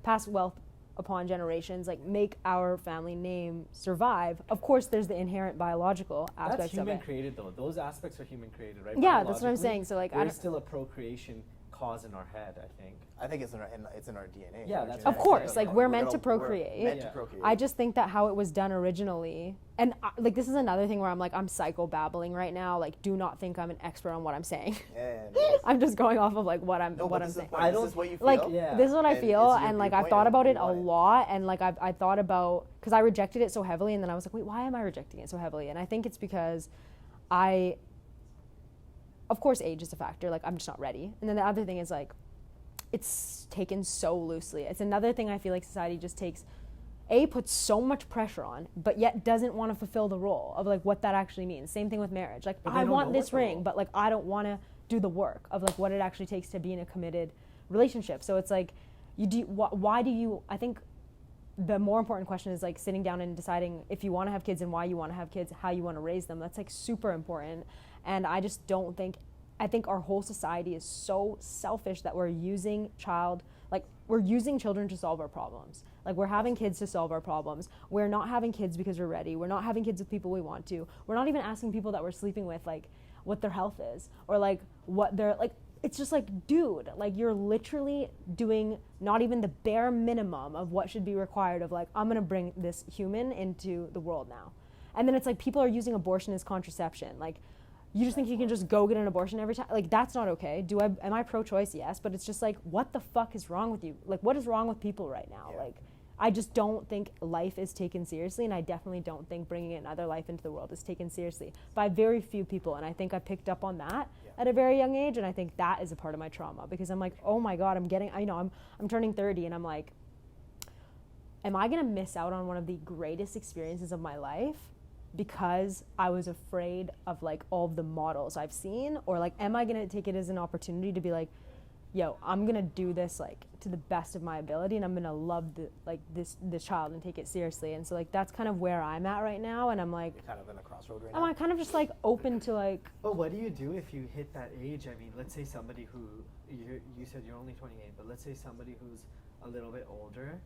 pass wealth upon generations, like make our family name survive. Of course, there's the inherent biological aspects That's human of it. created, though. Those aspects are human created, right? Yeah, that's what I'm Biologically, saying. So like, there's still a procreation cause in our head, I think. I think it's in our DNA. Yeah, that's of right. course, Yeah, like we're meant to procreate. We're meant to procreate. I just think that how it was done originally, and like this is another thing where I'm like, I'm psycho-babbling right now. Like, do not think I'm an expert on what I'm saying. I'm just going off of like what I'm saying. This is what you feel. Like this is what I and feel, it's your and like I've viewpoint thought and about you it a want it. lot, and like I thought about, because I rejected it so heavily, and then I was like, wait, why am I rejecting it so heavily? And I think it's because of course age is a factor, like I'm just not ready. And then the other thing is like it's taken so loosely. It's another thing I feel like society just puts so much pressure on, but yet doesn't want to fulfill the role of like what that actually means. Same thing with marriage. Like But they I don't want know this what the ring, role. but like I don't want to do the work of like what it actually takes to be in a committed relationship. So it's like why do you, I think the more important question is like sitting down and deciding if you want to have kids and why you want to have kids, how you want to raise them. That's like super important. And I just don't think, I think our whole society is so selfish that we're using children to solve our problems. Like we're having kids to solve our problems. We're not having kids because we're ready. We're not having kids with people we want to. We're not even asking people that we're sleeping with like what their health is or like what they're like. It's just like, dude, like you're literally doing not even the bare minimum of what should be required of like, I'm gonna bring this human into the world now. And then it's like people are using abortion as contraception. Like you just think you can just go get an abortion every time? Like that's not okay. Am I pro-choice? Yes, but it's just like, what the fuck is wrong with you? Like what is wrong with people right now? Yeah. Like I just don't think life is taken seriously, and I definitely don't think bringing another life into the world is taken seriously by very few people. And I think I picked up on that at a very young age, and I think that is a part of my trauma because I'm like, oh my God, I'm turning 30, and I'm like, am I going to miss out on one of the greatest experiences of my life because I was afraid of like all of the models I've seen? Or like, am I going to take it as an opportunity to be like, yo, I'm going to do this like to the best of my ability, and I'm going to love this child and take it seriously. And so like, that's kind of where I'm at right now. And I'm like, You're kind of in a crossroad right now. I'm kind of just like open to like, But what do you do if you hit that age? I mean, let's say somebody who, you said you're only 28, but let's say somebody who's a little bit older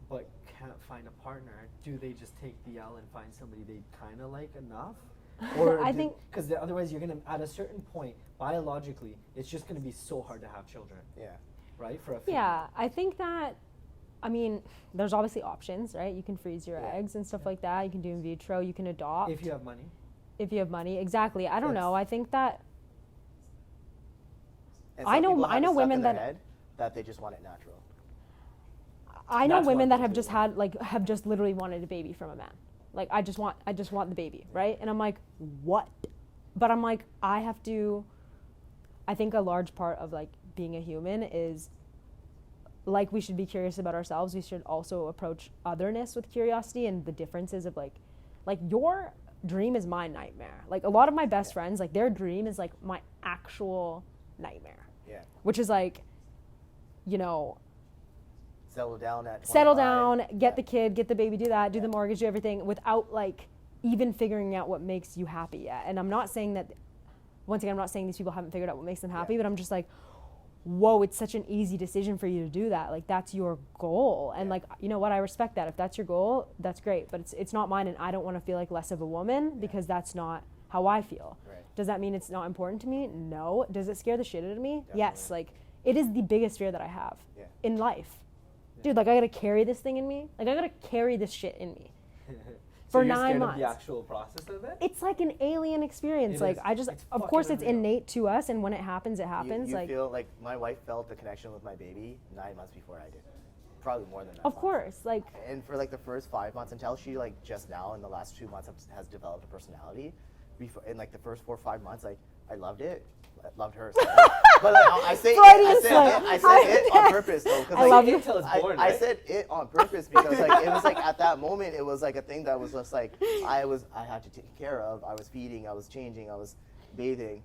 but can't find a partner. Do they just take the L and find somebody they kind of like enough? Or I think, because otherwise you're going to, at a certain point, biologically, it's just going to be so hard to have children. Yeah. Right? For a female. yeah, I think that, I mean, there's obviously options, right? You can freeze your eggs and stuff like that. You can do in vitro. You can adopt. If you have money. If you have money, exactly. I don't know. I think that And I some know- people I have know it stuck women in their that- head that they just want it natural. I know That's women what that have people just do. had like have just literally wanted a baby from a man. Like I just want the baby, right? And I'm like, what? But I'm like, I think a large part of like being a human is like we should be curious about ourselves. We should also approach otherness with curiosity and the differences of like your dream is my nightmare. Like a lot of my best friends, like their dream is like my actual nightmare. Yeah. Which is like, you know, Settle down at 25. settle down, get the kid, get the baby, do that, do the mortgage, do everything without like even figuring out what makes you happy yet. And I'm not saying that, once again, I'm not saying these people haven't figured out what makes them happy, but I'm just like, whoa, it's such an easy decision for you to do that. Like that's your goal. And like, you know what, I respect that. If that's your goal, that's great, but it's not mine, and I don't want to feel like less of a woman because that's not how I feel. Right. Does that mean it's not important to me? No. Does it scare the shit out of me? Definitely. Yes. Like it is the biggest fear that I have Yeah. in life. Dude, like I gotta carry this thing in me. Like I gotta carry this shit in me So for you're 9 scared months. of the actual process of it? It's like an alien experience. It Like is. I just, It's of course, fucking it's unreal. innate to us, and when it happens, it happens. You like, feel like my wife felt the connection with my baby 9 months before I did. Probably more than that. of course, like And for like the first 5 months, until she like just now in the last 2 months has developed a personality. Before in like the first 4 or 5 months, like I loved it. I loved her. But like, I say it on purpose though, because I like, love you. Until it's born, I right? said it on purpose because like it was like at that moment it was like a thing that was just like I had to take care of. I was feeding, I was changing, I was bathing.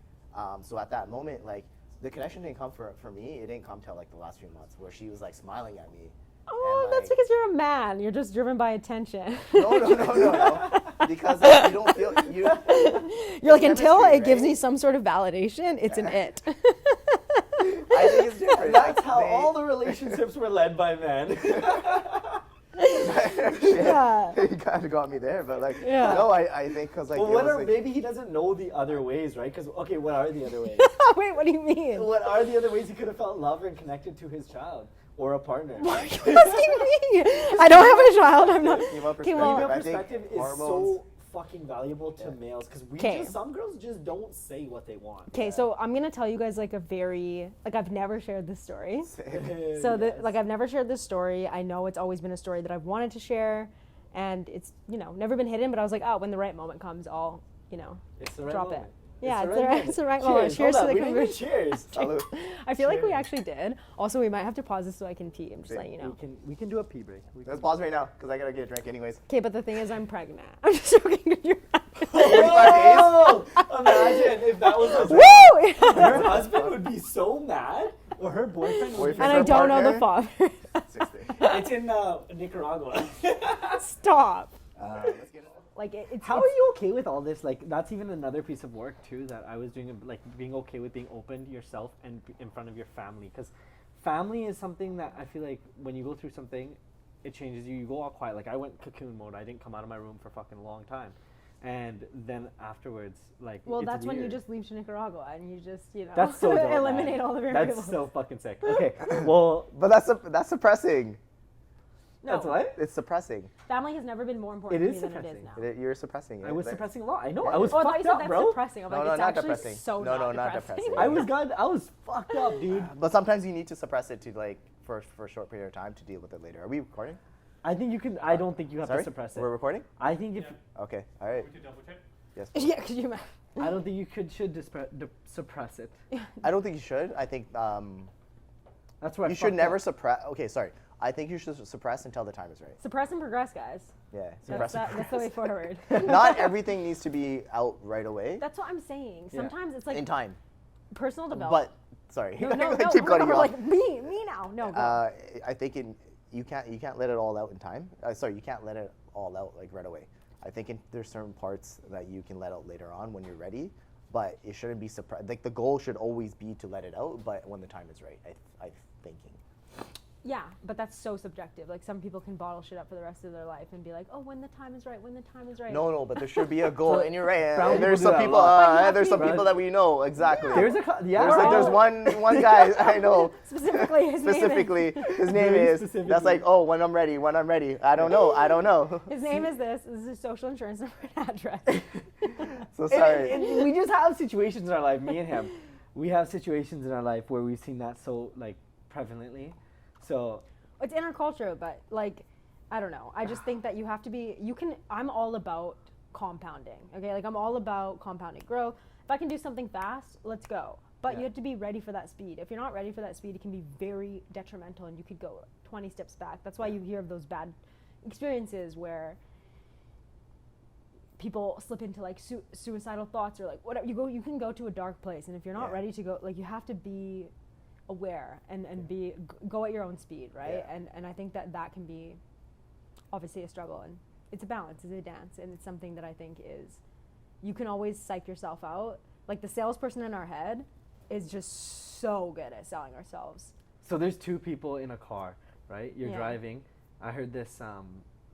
So at that moment, like the connection didn't come for me. It didn't come till like the last few months where she was like smiling at me. oh, And, that's like, because you're a man. You're just driven by attention. No. Because like, you don't feel you. You're like, until chemistry, it gives right? me some sort of validation, it's an it. I think it's different. That's Like, how they- all the relationships were led by men. Yeah. You kind of got me there, but like, Yeah. no, I think because like, Well, it what was, are, like, maybe he doesn't know the other ways, right? Because, okay, what are the other ways? Wait, what do you mean? What are the other ways he could have felt love and connected to his child or a partner? What are you asking me? I don't have a child. I'm not. Female Okay, well, Female I think perspective is hormones- so fucking valuable to males because Okay. some girls just don't say what they want. Okay, so I'm gonna tell you guys like a very I've never shared this story. So I've never shared this story. I know it's always been a story that I've wanted to share, and it's never been hidden. But I was like, oh, when the right moment comes, I'll It's the right drop moment. it. Yeah, moment. it's the right moment. Cheers Hold to up, the we didn't do conversation. cheers. Salute. I feel like we Cheers. actually did. Also, we might have to pause this so I can pee. I'm just letting you know. We can do a pee break. Let's pause right now because I gotta get a drink anyways. Okay, but the thing is, I'm pregnant. I'm just joking. You're Oh, imagine if that was a Woo! her husband would be so mad, or her boyfriend. Would be And Her I don't know the partner? father. 60. It's in Nicaragua. Stop. Let's get it. Like it's How are you okay with all this? Like, that's even another piece of work too that I was doing. Like, being okay with being open to yourself and in front of your family, because family is something that I feel like when you go through something, it changes you. You go all quiet. Like I went cocoon mode. I didn't come out of my room for fucking a long time, and then afterwards, like Well, it's that's when you weird. just leave to Nicaragua and you just That's so dope, eliminate man. all the variables. That's so fucking sick. Okay, well, But that's suppressing. No, that's what It's suppressing. family has never been more important It to is me than it is suppressing. now. You're suppressing it. I was Like- suppressing a lot. I know. Yeah. I was Oh, I thought you fucked said up, that's bro. depressing. I'm No, like, no, it's not actually depressing. so No, not not depressing. depressing. I was fucked up, dude. But sometimes you need to suppress it to like for a short period of time to deal with it later. Are we recording? I think you can. I don't think you have Sorry? to suppress it. We're recording? I think if Okay. All right. We could double check. Yes. Yeah, could you imagine? I don't think you should suppress it. I don't think you should. I think That's where you should never suppress. Okay, sorry. I think you should suppress until the time is right. Suppress and progress, guys. Yeah, That's, suppress. that's the way forward. Not everything needs to be out right away. That's what I'm saying. Yeah. Sometimes it's like In time. personal development. But sorry, No, no, I keep cutting you off. like me now. No, go. I think you can't let it all out in time. Sorry, you can't let it all out like right away. I think there's certain parts that you can let out later on when you're ready, but it shouldn't be surprised. Like the goal should always be to let it out, but when the time is right. I'm thinking. Yeah, but that's so subjective. Like some people can bottle shit up for the rest of their life and be like, oh, when the time is right, when the time is right. No, but there should be a goal, and you're right. Brown There's people some do people. that a There's some Brown- people that we know exactly. There's There's one guy I know. Specifically, his His name Very is. specifically. That's like, oh, when I'm ready. I don't know. His name is this. This is his social insurance number and address. So sorry. And we just have situations in our life, me and him. We have situations in our life where we've seen that so like prevalently. So It's in our culture, but like, I don't know. I just think that you have to be. I'm all about compounding. Okay, like I'm all about compounding growth. If I can do something fast, let's go. But you have to be ready for that speed. If you're not ready for that speed, it can be very detrimental, and you could go 20 steps back. That's why you hear of those bad experiences where people slip into like suicidal thoughts or like whatever. You can go to a dark place, and if you're not ready to go, like you have to be aware and go at your own speed, right? And I think that can be obviously a struggle, and it's a balance, it's a dance, and it's something that I think is, you can always psych yourself out. Like the salesperson in our head is just so good at selling ourselves. So there's two people in a car, right? You're Yeah. driving. I heard this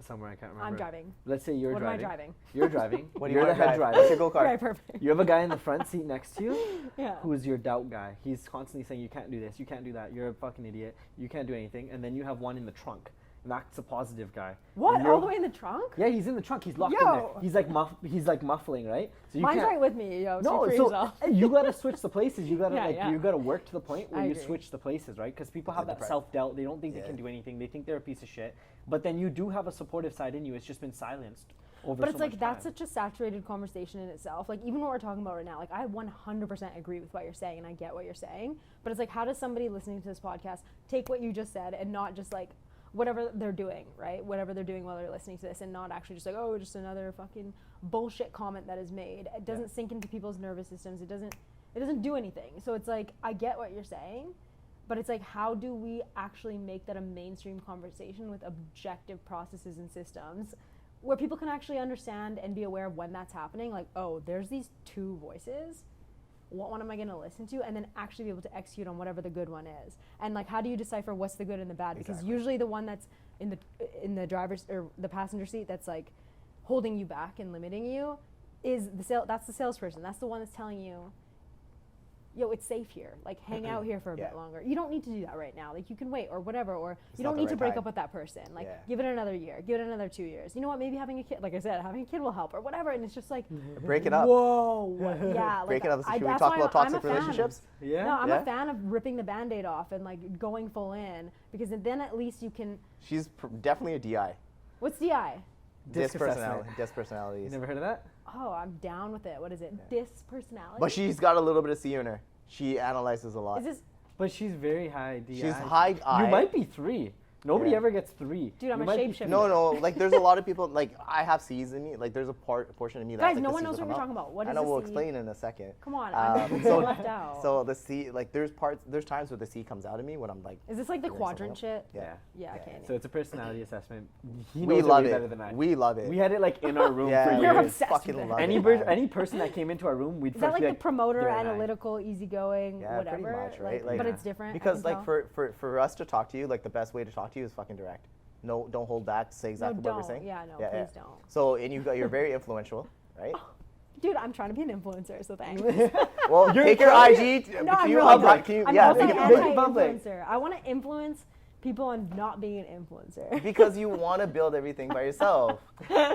somewhere, I can't remember. I'm driving. Let's say you're What driving. am I driving? You're driving. What do You're you the want to head drive? driver. What's your go-kart? Right, perfect. You have a guy in the front seat next to you Yeah. who's your doubt guy. He's constantly saying, you can't do this, you can't do that, you're a fucking idiot, you can't do anything. And then you have one in the trunk, and that's a positive guy. What? And you're- All the way in the trunk? Yeah, he's in the trunk. He's locked in Yo. there. He's like muffling, right? So you Mine's can't, right with me, yo. No, Speak for so yourself. you gotta switch the places. You gotta Yeah. you gotta work to the point where I you agree. switch the places, right? Because people have that Depressed. self-doubt. They don't think they Yeah. can do anything. They think they're a piece of shit. But then you do have a supportive side in you. It's just been silenced over. But so it's like much that's time. such a saturated conversation in itself. Like even what we're talking about right now, like I 100% agree with what you're saying, and I get what you're saying. But it's like, how does somebody listening to this podcast take what you just said and not just like whatever they're doing, right? Whatever they're doing while they're listening to this, and not actually just like, oh, just another fucking bullshit comment that is made. It doesn't sink into people's nervous systems. It doesn't do anything. So it's like, I get what you're saying, but it's like, how do we actually make that a mainstream conversation with objective processes and systems where people can actually understand and be aware of when that's happening? Like, oh, there's these two voices. What one am I going to listen to? And then actually be able to execute on whatever the good one is. And like, how do you decipher what's the good and the bad? Because Exactly. usually the one that's in the driver's or the passenger seat that's like holding you back and limiting you is that's the salesperson. That's the one that's telling you, yo, it's safe here. Like, hang out here for a bit longer. You don't need to do that right now. Like, you can wait or whatever. Or It's you not don't the need to right break time. up with that person. Like, Yeah. give it another year. Give it another 2 years. You know what? Maybe having a kid, like I said, having a kid will help or whatever. And it's just like, Break it up. whoa, yeah. Break like, it up. Should we that's talk why about I'm toxic a fan of- relationships? Yeah. No, I'm Yeah? a fan of ripping the Band-Aid off and like going full in, because then at least you can. She's definitely a DI. What's DI? Disc Dispersonality. You Dispersonalities. never heard of that? Oh, I'm down with it. What is it? Dispersonality. But she's got a little bit of C in her. She analyzes a lot. Is this? But she's very high DI. She's high I. You might be 3. Nobody Yeah. ever gets 3. Dude, I'm You a might be shapeshifter. No, like there's a lot of people, like I have C's in me, like there's a portion of me that Guys, like, no the one C's knows will what we're come talking out. about. What I is know, the we'll C? explain in a second. Come on, Um, I'm so- left out. So the C, like there's times where the C comes out of me when I'm like, Is this like the figuring something quadrant out. shit? Yeah. Yeah, Yeah. okay. So it's a personality assessment. He We knows love way it. better than I. We love it. We had it like in our room yeah, for You're years. obsessed fucking with it. love Any it. bird, man. any person that came into our room, we'd Is that first like be the promoter, "They're an I." analytical, easygoing, Yeah, pretty whatever? much, right? Like, but Yeah. it's different. I Because can like tell. for us to talk to you, like the best way to talk to you is fucking direct. No, don't hold back. Say exactly no, what we're don't. saying. Yeah, no, please don't. So and you're very influential, right? Dude, I'm trying to be an influencer, so thanks. Well, You're take your trying- IG. No, I'm can you really unblock- not. can you- I'm yeah, also make an it public. anti-influencer. I want to influence people on not being an influencer. Because you want to build everything by yourself.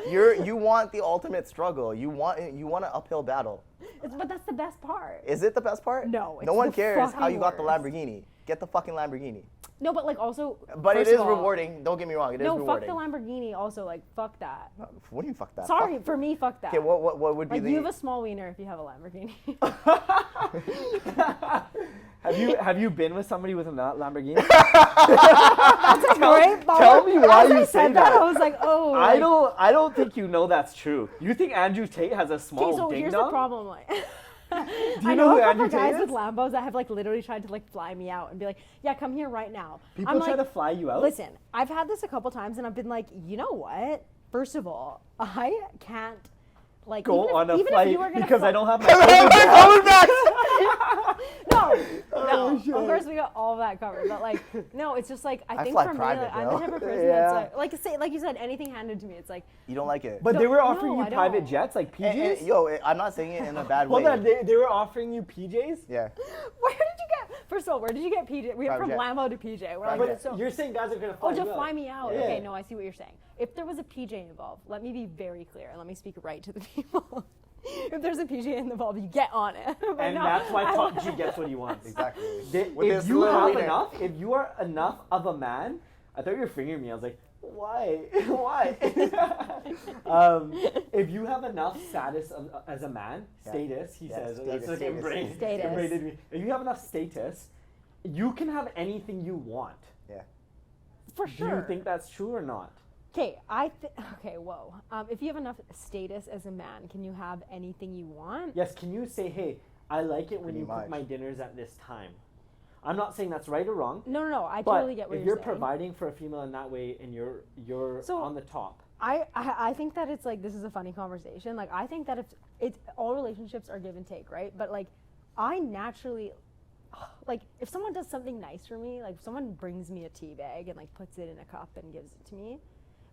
You want the ultimate struggle. You want an uphill battle. But that's the best part. Is it the best part? No, No it's one the cares how fucking you got the worst. Lamborghini. Get the fucking Lamborghini. No, but like also. But it first is of all, rewarding. Don't get me wrong. It is No, rewarding. fuck the Lamborghini. Also, like, fuck that. What do you fuck that? Sorry, Fuck. for me, fuck that. Okay, what would be Like, the? you have a small wiener if you have a Lamborghini. Have you been with somebody with a Lamborghini? That's a great ball. Tell me why As I you said say that. I was like, oh. I like- don't think you know that's true. You think Andrew Tate has a small Okay, so ding here's dong? the problem. Like, Do you I know know who a couple Andrew Tate guys with is? Lambos that have like literally tried to like fly me out and be like, yeah, come here right now. People I'm try like, to fly you out? Listen, I've had this a couple times and I've been like, you know what? First of all, I can't like Go even on if, a even flight if you were gonna because fly- I don't have my No, Oh, shit. of course we got all of that covered, but like, no, it's just like I think fly for me, private, like, I'm bro. the type of person Yeah. that's like you said, anything handed to me, it's like, You don't like it. But they were offering No, you I private don't. jets, like And- PJs? and, yo, I'm not saying it in a bad way. Hold on, they were offering you PJs? Yeah. where did you get? First of all, where did you get PJ? We went from Private jet. Lambo to PJ. We're like, Private But jet. so. you're saying guys are going to fly Oh, to you fly out. me out. Yeah. Okay, no, I see what you're saying. If there was a PJ involved, let me be very clear and let me speak right to the people. If there's a PJ involved, you get on it. But And no, that's why I- Top G gets what he wants. Exactly. With If this you little have wiener. enough, if you are enough of a man, I thought you were fingering me. I was like, why? Why? If you have enough status as a man, Yeah. status, he Yeah, says, status, it's like status. ingrained- Status. ingrained in me. If you have enough status, you can have anything you want. Yeah. For Do sure. you think that's true or not? Okay, okay, whoa. If you have enough status as a man, can you have anything you want? Yes, can you say, hey, I like it when Pretty you cook much. my dinners at this time? I'm not saying that's right or wrong. No, I But totally get what if you're you're saying. providing for a female in that way and you're So- on the top, I think that it's like, this is a funny conversation. Like, I think that if it's all relationships are give and take, right? But like, I naturally, like, if someone does something nice for me, like if someone brings me a tea bag and like puts it in a cup and gives it to me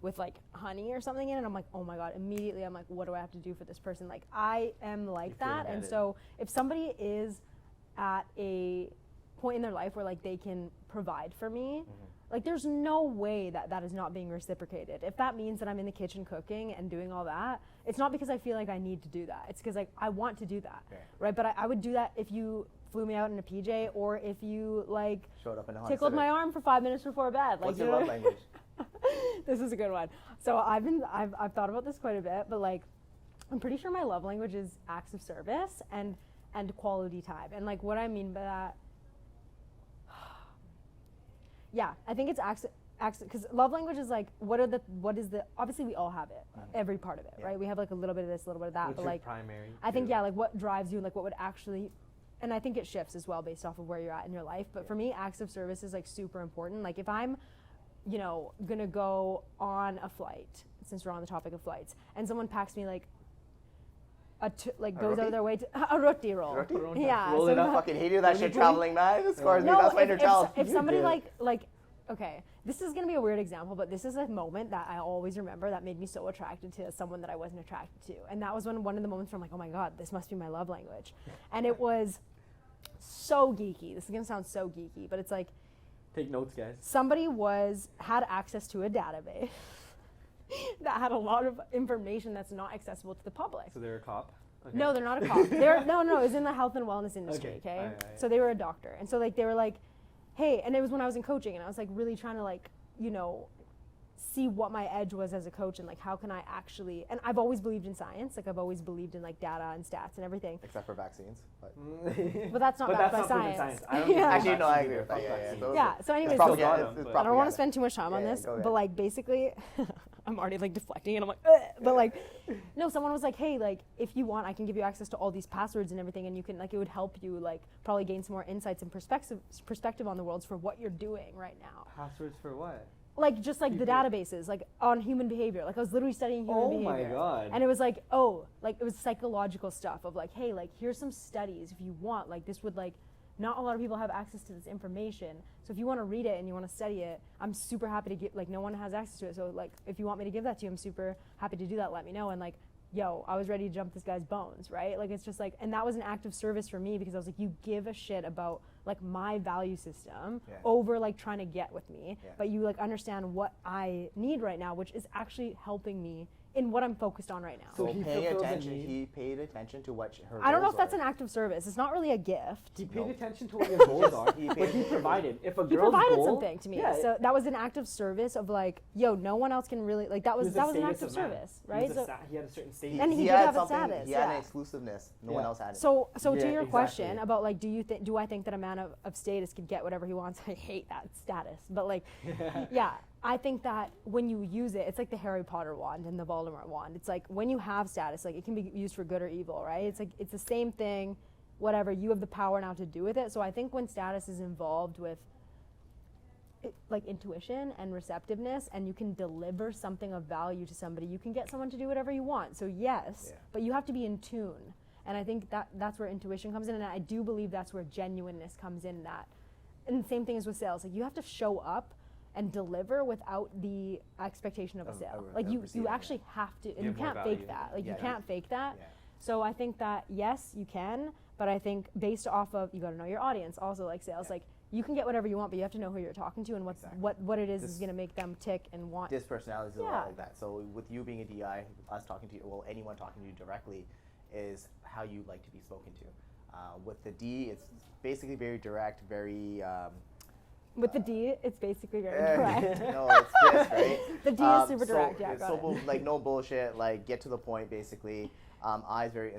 with like honey or something in it, I'm like, oh my God, immediately I'm like, what do I have to do for this person? Like, I am like You feel that. And indebted. so if somebody is at a point in their life where like they can provide for me, like there's no way that that is not being reciprocated. If that means that I'm in the kitchen cooking and doing all that, it's not because I feel like I need to do that. It's because like I want to do that, Okay. right? But I would do that if you flew me out in a PJ or if you like Showed up in a Honda tickled Civic. my arm for 5 minutes before bed. Like, What's you your know love what I mean? language? This is a good one. So I've thought about this quite a bit, but like I'm pretty sure my love language is acts of service and quality time. And like what I mean by that, yeah, I think it's acts because love language is like what is the obviously we all have it, every part of it, Yeah. right? We have like a little bit of this, a little bit of that, what's but your like primary? I think too? yeah, like what drives you and like what would actually, and I think it shifts as well based off of where you're at in your life. But for me, acts of service is like super important. Like if I'm, you know, gonna go on a flight, since we're on the topic of flights, and someone packs me like like A goes out roti? of their way to a roti roll. Roti? Yeah. Roll so it up. not- Fucking hated that shit Really? traveling, man. It scars me. no, That's my inner child. if somebody did. like okay, this is gonna be a weird example, but this is a moment that I always remember that made me so attracted to someone that I wasn't attracted to, and that was one of the moments where I'm like, oh my God, this must be my love language, and it was so geeky. This is gonna sound so geeky, but it's like Take notes, guys. somebody had access to a database that had a lot of information that's not accessible to the public. So they're a cop? Okay. No, they're not a cop. No, it was in the health and wellness industry, Okay. okay? Alright. So they were a doctor. And so like they were like, hey, and it was when I was in coaching and I was like really trying to like, you know, see what my edge was as a coach and like how can I actually, and I've always believed in science, like I've always believed in like data and stats and everything. Except for vaccines. But But that's not But backed that's by not proven science. science. I don't think Yeah. actually, no, I vaccines agree are with that. fuck Yeah, yeah. vaccines. Those Yeah, are- so anyways, it's so- propaganda. Got 'em, It's but- I don't want to propaganda. spend too much time on Yeah, this, go ahead. but like basically, I'm already like deflecting and I'm like, ugh. But like, no, someone was like, hey, like if you want, I can give you access to all these passwords and everything, and you can like it would help you like probably gain some more insights and perspective on the world for what you're doing right now. Passwords for what? Like just like the People- databases, like on human behavior. Like I was literally studying human Oh behavior. my God. And it was like, oh, like it was psychological stuff of like, hey, like here's some studies if you want. Like this would like, not a lot of people have access to this information. So if you want to read it and you want to study it, I'm super happy to give, like no one has access to it. So like if you want me to give that to you, I'm super happy to do that. Let me know. And like, yo, I was ready to jump this guy's bones, right? Like it's just like, and that was an act of service for me because I was like, you give a shit about like my value system Yeah. over like trying to get with me, Yeah. but you like understand what I need right now, which is actually helping me in what I'm focused on right now. So So he paying fulfills a attention, need. he paid attention to what her I don't know goals if that's are. an act of service. It's not really a gift. He paid No. attention to what your goals are, He but paid he provided. If a He girl's provided goal, something to me, yeah, so that was an act of service of like, yo, no one else can really like that he was an a act of status man. service, He right? was a So, he had a certain status. And he did had have a something, status, he had an yeah. exclusiveness. No Yeah. one else had it. so to Yeah, your question exactly. about like, do I think that a man of status could get whatever he wants? I hate that status, but like, yeah, I think that when you use it, it's like the Harry Potter wand and the Voldemort wand. It's like when you have status, like it can be used for good or evil, right? It's like it's the same thing, whatever. You have the power now to do with it. So I think when status is involved with like intuition and receptiveness, and you can deliver something of value to somebody, you can get someone to do whatever you want. So yes, Yeah. but you have to be in tune. And I think that's where intuition comes in, and I do believe that's where genuineness comes in. That, and the same thing is with sales. Like you have to show up and deliver without the expectation of a sale. Like of you receiving, actually have to, and you Give more can't fake value. that. Like Yeah, you no. can't fake that. Yeah. So I think that yes, you can, but I think based off of, you got to know your audience. Also, like sales, Yeah. like you can get whatever you want, but you have to know who you're talking to and Exactly. what it is This- going to make them tick and want. This personality is a Yeah. lot like that. So with you being a DI, us talking to you, well, anyone talking to you directly, is how you like to be spoken to. With the D, it's basically very direct, very. With the D, it's basically very direct. No, it's just right. The D is super direct. So Yeah, it's got it. like no bullshit. Like get to the point, basically. I is very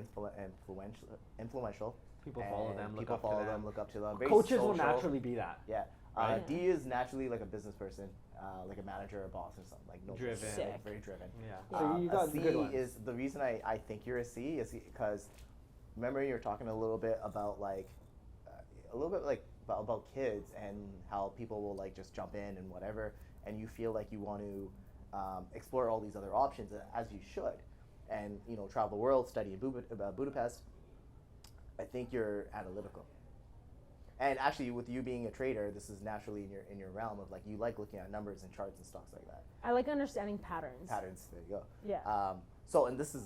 influential. People follow and them, look people up to follow them. Look up to them. Very Coaches will social. naturally be that. Yeah. Right. D is naturally like a business person, like a manager or boss or something. Like no Driven. bullshit, Sick. like, very driven. Yeah. So you got a the C good ones. is the reason I think you're a C is because remember you're talking a little bit about like about kids and how people will like just jump in and whatever, and you feel like you want to explore all these other options as you should, and travel the world, study in Budapest. I think you're analytical. And actually, with you being a trader, this is naturally in your realm of like you like looking at numbers and charts and stocks like that. I like understanding patterns. Patterns. There you go. Yeah. So, and this is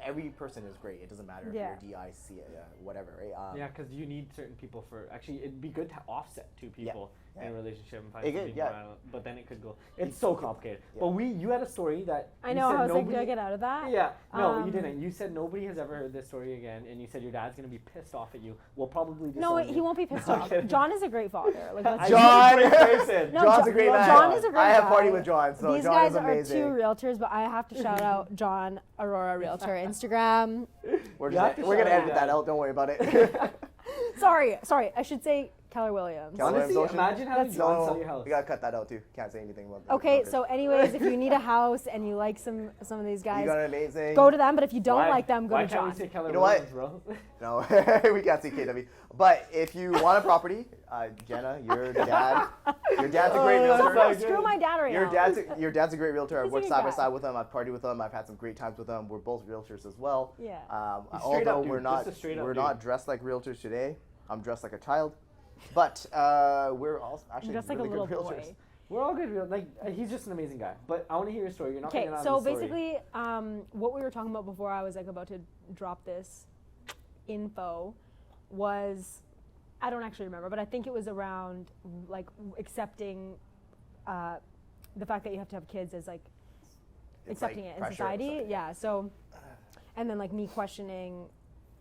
every person is great. It doesn't matter if Yeah. you're DIC, whatever, right? Yeah, because you need certain people for actually. It'd be good to offset two people in yeah. a relationship and find It could, something yeah. more island, but then it could go. It's so complicated. Yeah. But you had a story that I you know. said I was like, nobody, do I get out of that? Yeah. No, you Um, didn't. You said nobody has ever heard this story again, and you said your dad's gonna be pissed off at you. Well, probably. No, disown he you. won't be pissed No, I'm off. kidding. John is a great father. Like, let's John! He's a great person. No, John's Jo- a great well, man. John is a great I have guy. party with John, so These John guys is are amazing. two realtors, but I have to shout out John Arora Realtor Instagram. We're You have to gonna shout out edit that Dad. out. Don't worry about it. Sorry, I should say Keller Williams. Keller Honestly, Williams, imagine having That's- John sell your house. You gotta cut that out too. Can't say anything about that. Okay, so anyways, if you need a house and you like some of these you guys, got an amazing. go to them. But if you don't Why- like them, go why to can't John. we say Keller You know what? Williams, bro? No, we can't see KW. But if you want a property, Jenna, your dad's a great Oh, realtor. that's Screw my dad right Your now. dad's a great realtor. I've He's a worked good side by guy. side with him. I've partied with him. I've had some great times with him. We're both realtors as well. Yeah. He's straight up Although dude, we're not just a straight up we're dude. not dressed like realtors today. I'm dressed like a child, but we're also actually Just like really a little good realtors. boy. We're all good. He's just an amazing guy. But I want to hear your story. You're not Okay, gonna get out so of the story. basically, what we were talking about before I was like about to drop this info was, I don't actually remember, but I think it was around like accepting the fact that you have to have kids as like It's accepting like it in pressure or society. something. Yeah. So, and then like me questioning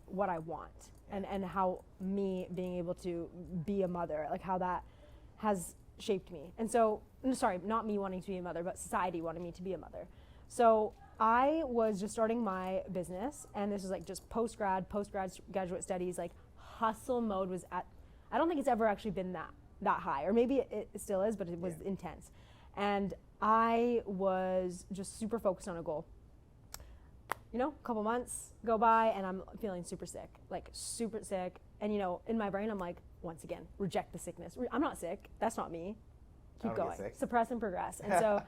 what I want and how me being able to be a mother, like how that has shaped me. And so, sorry, not me wanting to be a mother, but society wanting me to be a mother. So I was just starting my business, and this was like just graduate studies, like hustle mode was at, I don't think it's ever actually been that high, or maybe it still is, but it was intense. And I was just super focused on a goal. A couple months go by and I'm feeling super sick. And in my brain I'm like, once again, reject the sickness. I'm not sick. That's not me. I Keep don't going. get sick. Suppress and progress. And so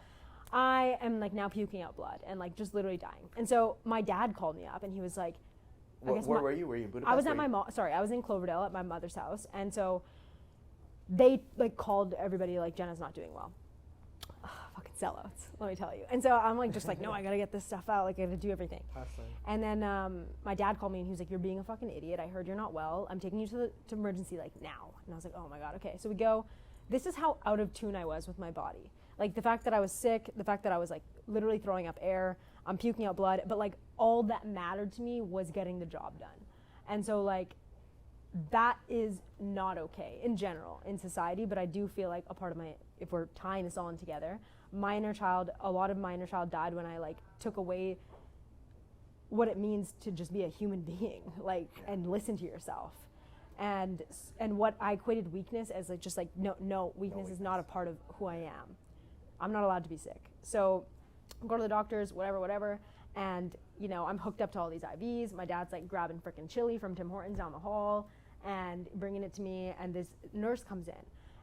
I am like now puking out blood and like just literally dying. And so my dad called me up and he was like, Where were you? Were you in Budapest? I was at Were my you- mom. Sorry, I was in Cloverdale at my mother's house, and so they like called everybody like Jenna's not doing well. Fucking sellouts, let me tell you. And so I'm like just like no, I gotta get this stuff out. Like I gotta do everything. And then my dad called me and he was like, "You're being a fucking idiot. I heard you're not well. I'm taking you to emergency like now." And I was like, "Oh my god, okay." So we go. This is how out of tune I was with my body. Like the fact that I was sick, the fact that I was like literally throwing up air. I'm puking out blood, but like all that mattered to me was getting the job done. And so like that is not okay in general in society, but I do feel like a part of if we're tying this all in together, a lot of my inner child died when I like took away what it means to just be a human being, like, and listen to yourself. And what I equated weakness as like, just like, no, weakness is not a part of who I am. I'm not allowed to be sick. So I go to the doctors, whatever. And, you know, I'm hooked up to all these IVs. My dad's like grabbing frickin' chili from Tim Hortons down the hall and bringing it to me. And this nurse comes in.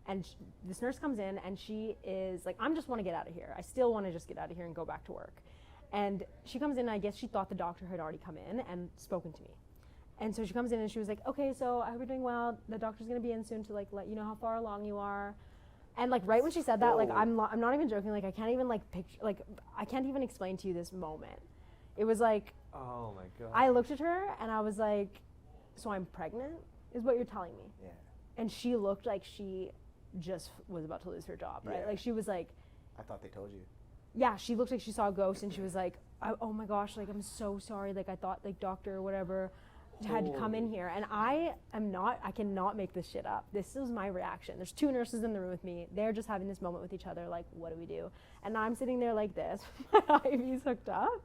And this nurse comes in and she is like, I just want to get out of here. I still want to just get out of here and go back to work. And she comes in, and I guess she thought the doctor had already come in and spoken to me. And so she comes in and she was like, okay, so I hope you're doing well. The doctor's going to be in soon to like let you know how far along you are. And like right when she said that, like I'm not even joking, like I can't even like picture, like I can't even explain to you this moment. It was like, Oh my God. I looked at her and I was like, so I'm pregnant is what you're telling me? Yeah. And she looked like she just was about to lose her job, right? Yeah. Like she was like, I thought they told you. yeah, she looked like she saw a ghost, and she was like, oh my gosh, like I'm so sorry, like I thought like doctor or whatever had come in here. And I cannot make this shit up. This is my reaction. There's two nurses in the room with me. They're just having this moment with each other, like, what do we do? And I'm sitting there like this, my IV's hooked up,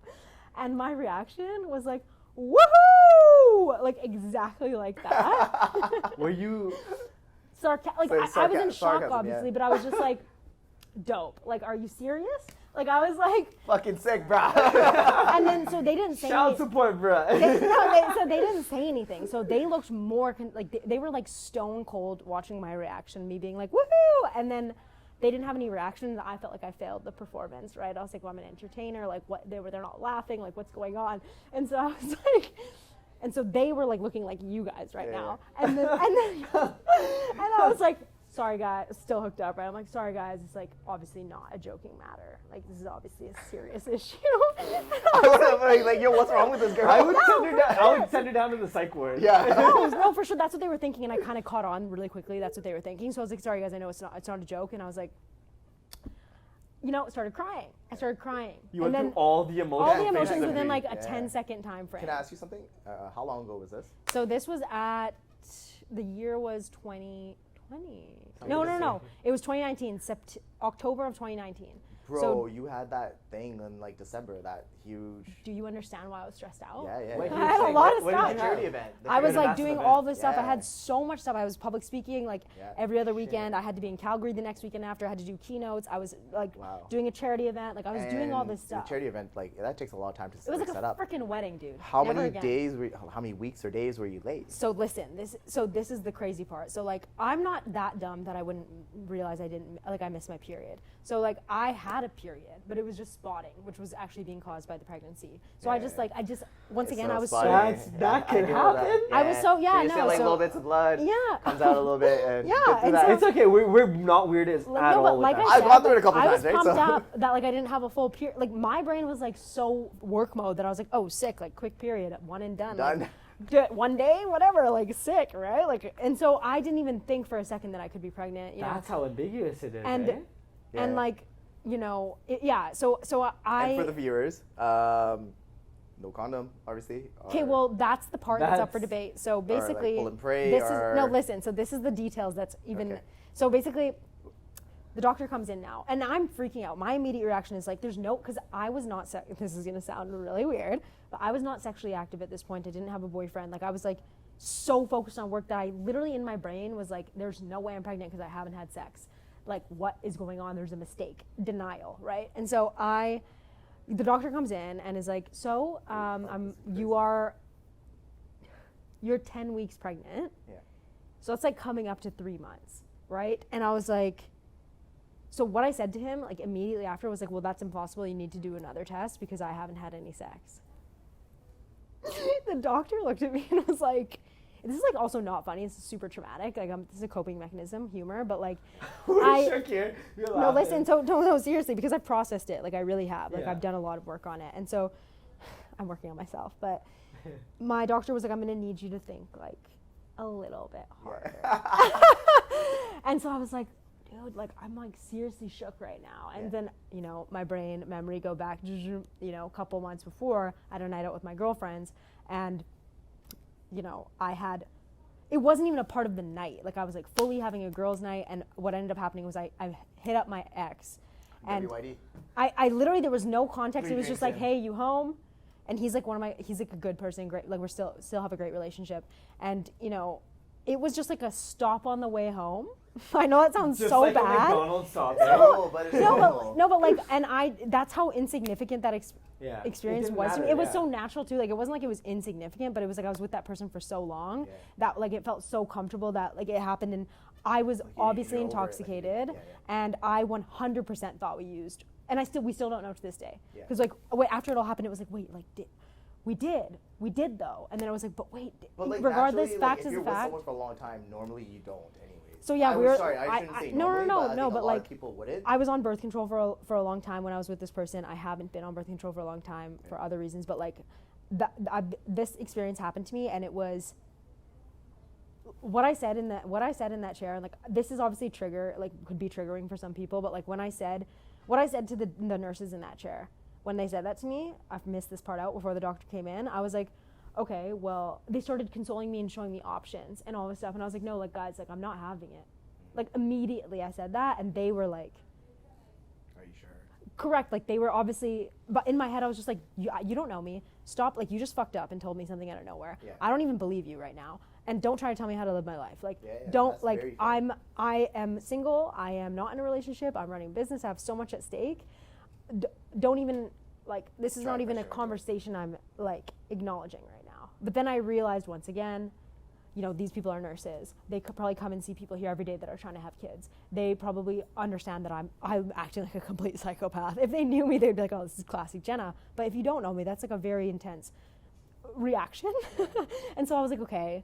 and my reaction was like, woohoo! Like exactly like that. Were you? Like So I was in shock, sarcasm, obviously, yeah. but I was just like, dope. Like, are you serious? Like, I was like, Fucking sick, bro. and then so they didn't say Child anything. support, bro. So they didn't say anything. So they looked more like they were like stone cold watching my reaction, me being like, woohoo! And then they didn't have any reaction. I felt like I failed the performance, right? I was like, well, I'm an entertainer. Like, what? They're not laughing. Like, what's going on? And so I was like. And so they were like looking like you guys right now. And then and I was like, sorry guys, still hooked up, right? I'm like, sorry guys, it's like obviously not a joking matter. Like this is obviously a serious issue. like, yo, what's wrong with this girl? I would send her down. I would send her down to the psych ward. Yeah. No, for sure. That's what they were thinking, and I kind of caught on really quickly. That's what they were thinking. So I was like, sorry guys, I know it's not a joke. And I was like, you know, started crying. I started crying. You and went then through all the emotions. all the Yeah, emotions physically. within like a Yeah. 10-second time frame. Can I ask you something? How long ago was this? So this was the year was 2020. Sounds No. like It was 2019, October of 2019. Bro, So you had that thing in like December, that huge. do you understand why I was stressed out? Yeah. Wait, I had a lot of what stuff. did you charity event? I was You're like massive doing event. all this stuff. I Yeah. had so much stuff. I was public speaking like Yeah. every other weekend. I had to be in Calgary the next weekend after. I had to do keynotes. I was like Wow. doing a charity event. Like I was doing all And this the stuff. charity event, like that takes a lot of time to It was like set a up. freaking wedding, dude. How Never many again. days how many weeks or days were you late? So listen, this is the crazy part. So like I'm not that dumb that I wouldn't realize I missed my period. So like I had a period, but it was just spotting, which was actually being caused by the pregnancy. So I just once again I was so That could happen. I was so- yeah, So you no, see like so- little bits of blood. Yeah. Comes out a little bit and Yeah, get through and that. so- It's okay. We're not weird at Like, all. no, but with like that. I I've said, gone through it a couple I was times, right? pumped So- up that like I didn't have a full period. Like my brain was like so work mode that I was like, oh, sick, like quick period, one and done. Done. Like, do it one day, whatever, like sick, right? Like, and so I didn't even think for a second that I could be pregnant. You know, That's how ambiguous it is. and eh? and Yeah. like, you know, So I. And for the viewers, no condom, obviously. Okay, or- well, that's the part that's up for That's- debate. So like basically, pull and pray, this is no. or- Listen, so this is the details. That's even. Okay. So basically, the doctor comes in now, and I'm freaking out. My immediate reaction is like, "There's no," because I was not. This is gonna sound really weird, but I was not sexually active at this point. I didn't have a boyfriend. Like I was like so focused on work that I literally in my brain was like, "There's no way I'm pregnant because I haven't had sex. Like what is going on? There's a mistake, denial, right?" And so the doctor comes in and is like, so you're 10 weeks pregnant. Yeah. So it's like coming up to 3 months, right? And I was like, so what I said to him like immediately after was like, well, that's impossible. You need to do another test because I haven't had any sex. The doctor looked at me and was like, this is like also not funny. It's super traumatic. Like this is a coping mechanism, humor, but like We're shook here. You're no, laughing. listen, so no, seriously, because I've processed it. Like I really have. Like Yeah. I've done a lot of work on it. And so I'm working on myself. But my doctor was like, I'm gonna need you to think like a little bit harder. And so I was like, dude, like I'm like seriously shook right now. And Yeah. then, you know, my brain memory go back, you know, a couple months before I had a night out with my girlfriends, and, you know, it wasn't even a part of the night. Like I was like fully having a girls' night, and what ended up happening was I hit up my ex, and WYD. I literally, there was no context. Three It was just drinks like, in. hey, you home? And he's like he's like a good person, great. Like we're still have a great relationship. And, you know, it was just like a stop on the way home. I know that sounds Just so like a bad. McDonald's stop. No, but it's No, normal. but like, and that's how insignificant that Yeah. experience It didn't was to me. matter, It was yeah. so natural too. Like it wasn't like it was insignificant, but it was like I was with that person for so long Yeah. that like it felt so comfortable that like it happened, and I was you're obviously over it, like, intoxicated, yeah. and I 100% thought we used, and we still don't know to this day, Yeah. because like after it all happened, it was like, wait, like we did though, and then I was like, but wait, But like regardless, naturally, fact like, is if you're a with fact. someone for a long time, normally you don't anyways. So yeah, I shouldn't say no, normally, but I think a but lot like of people wouldn't. I was on birth control for a long time when I was with this person. I haven't been on birth control for a long time for other reasons, but like this experience happened to me, and it was what I said in that chair. And like this is obviously could be triggering for some people, but like what I said to the nurses in that chair when they said that to me, I've missed this part out before the doctor came in. I was like, okay, well, they started consoling me and showing me options and all this stuff, and I was like, no, like guys, like I'm not having it. Like immediately I said that, and they were like, Are you sure? correct. Like they were obviously, but in my head I was just like, you don't know me. Stop. Like you just fucked up and told me something out of nowhere. Yeah. I don't even believe you right now, and don't try to tell me how to live my life. Like Yeah, don't that's like very fair. I am single. I am not in a relationship. I'm running a business. I have so much at stake. Don't even like this is Try not to even a pressure into it. conversation I'm like acknowledging right now. But then I realized once again, you know, these people are nurses. They could probably come and see people here every day that are trying to have kids. They probably understand that I'm acting like a complete psychopath. If they knew me, they'd be like, oh, this is classic Jenna. But if you don't know me, that's like a very intense reaction. And so I was like, okay,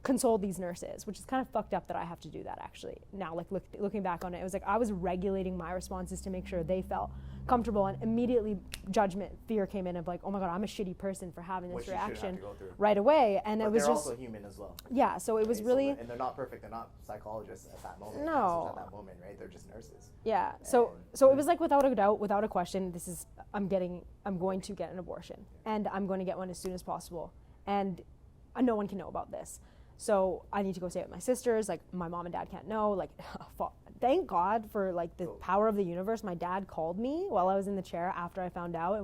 console these nurses, which is kind of fucked up that I have to do that actually. Now, like looking back on it, it was like I was regulating my responses to make sure they felt comfortable, and immediately fear came in of like, oh my God, I'm a shitty person for having this Which you shouldn't have reaction to go through. right away. And But it was they're just, also human as well. yeah, so it was right? really, And they're not perfect. They're not psychologists at that moment. No. counselors at that moment, right? They're just nurses. yeah. So it was like without a doubt, without a question, I'm going to get an abortion, and I'm going to get one as soon as possible. And no one can know about this. So I need to go stay with my sisters. Like my mom and dad can't know. Like, thank God for like the power of the universe. My dad called me while I was in the chair after I found out, and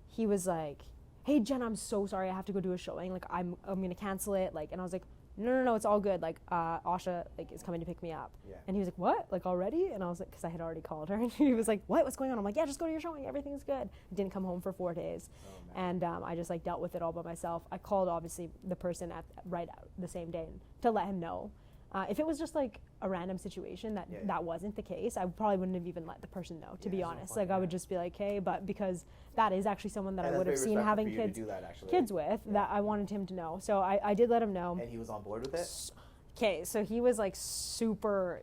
he was like, hey Jenna, I'm so sorry, I have to go do a showing. Like I'm gonna cancel it. Like, and I was like, no, it's all good. Like Asha like is coming to pick me up. Yeah. And he was like, what? Like already? And I was like, because I had already called her, and he was like, what's going on? I'm like, yeah, just go to your showing. Everything's good. I didn't come home for 4 days. Oh, man. And I just like dealt with it all by myself. I called obviously the person right the same day to let him know. If it was just like a random situation that wasn't the case, I probably wouldn't have even let the person know, to be there's no honest. point, Like I would just be like, hey, but because that is actually someone that And I that's would have very seen respectful having for you to kids do that, actually. with, Yeah. that I wanted him to know. So I did let him know. And he was on board with it? Okay, so he was like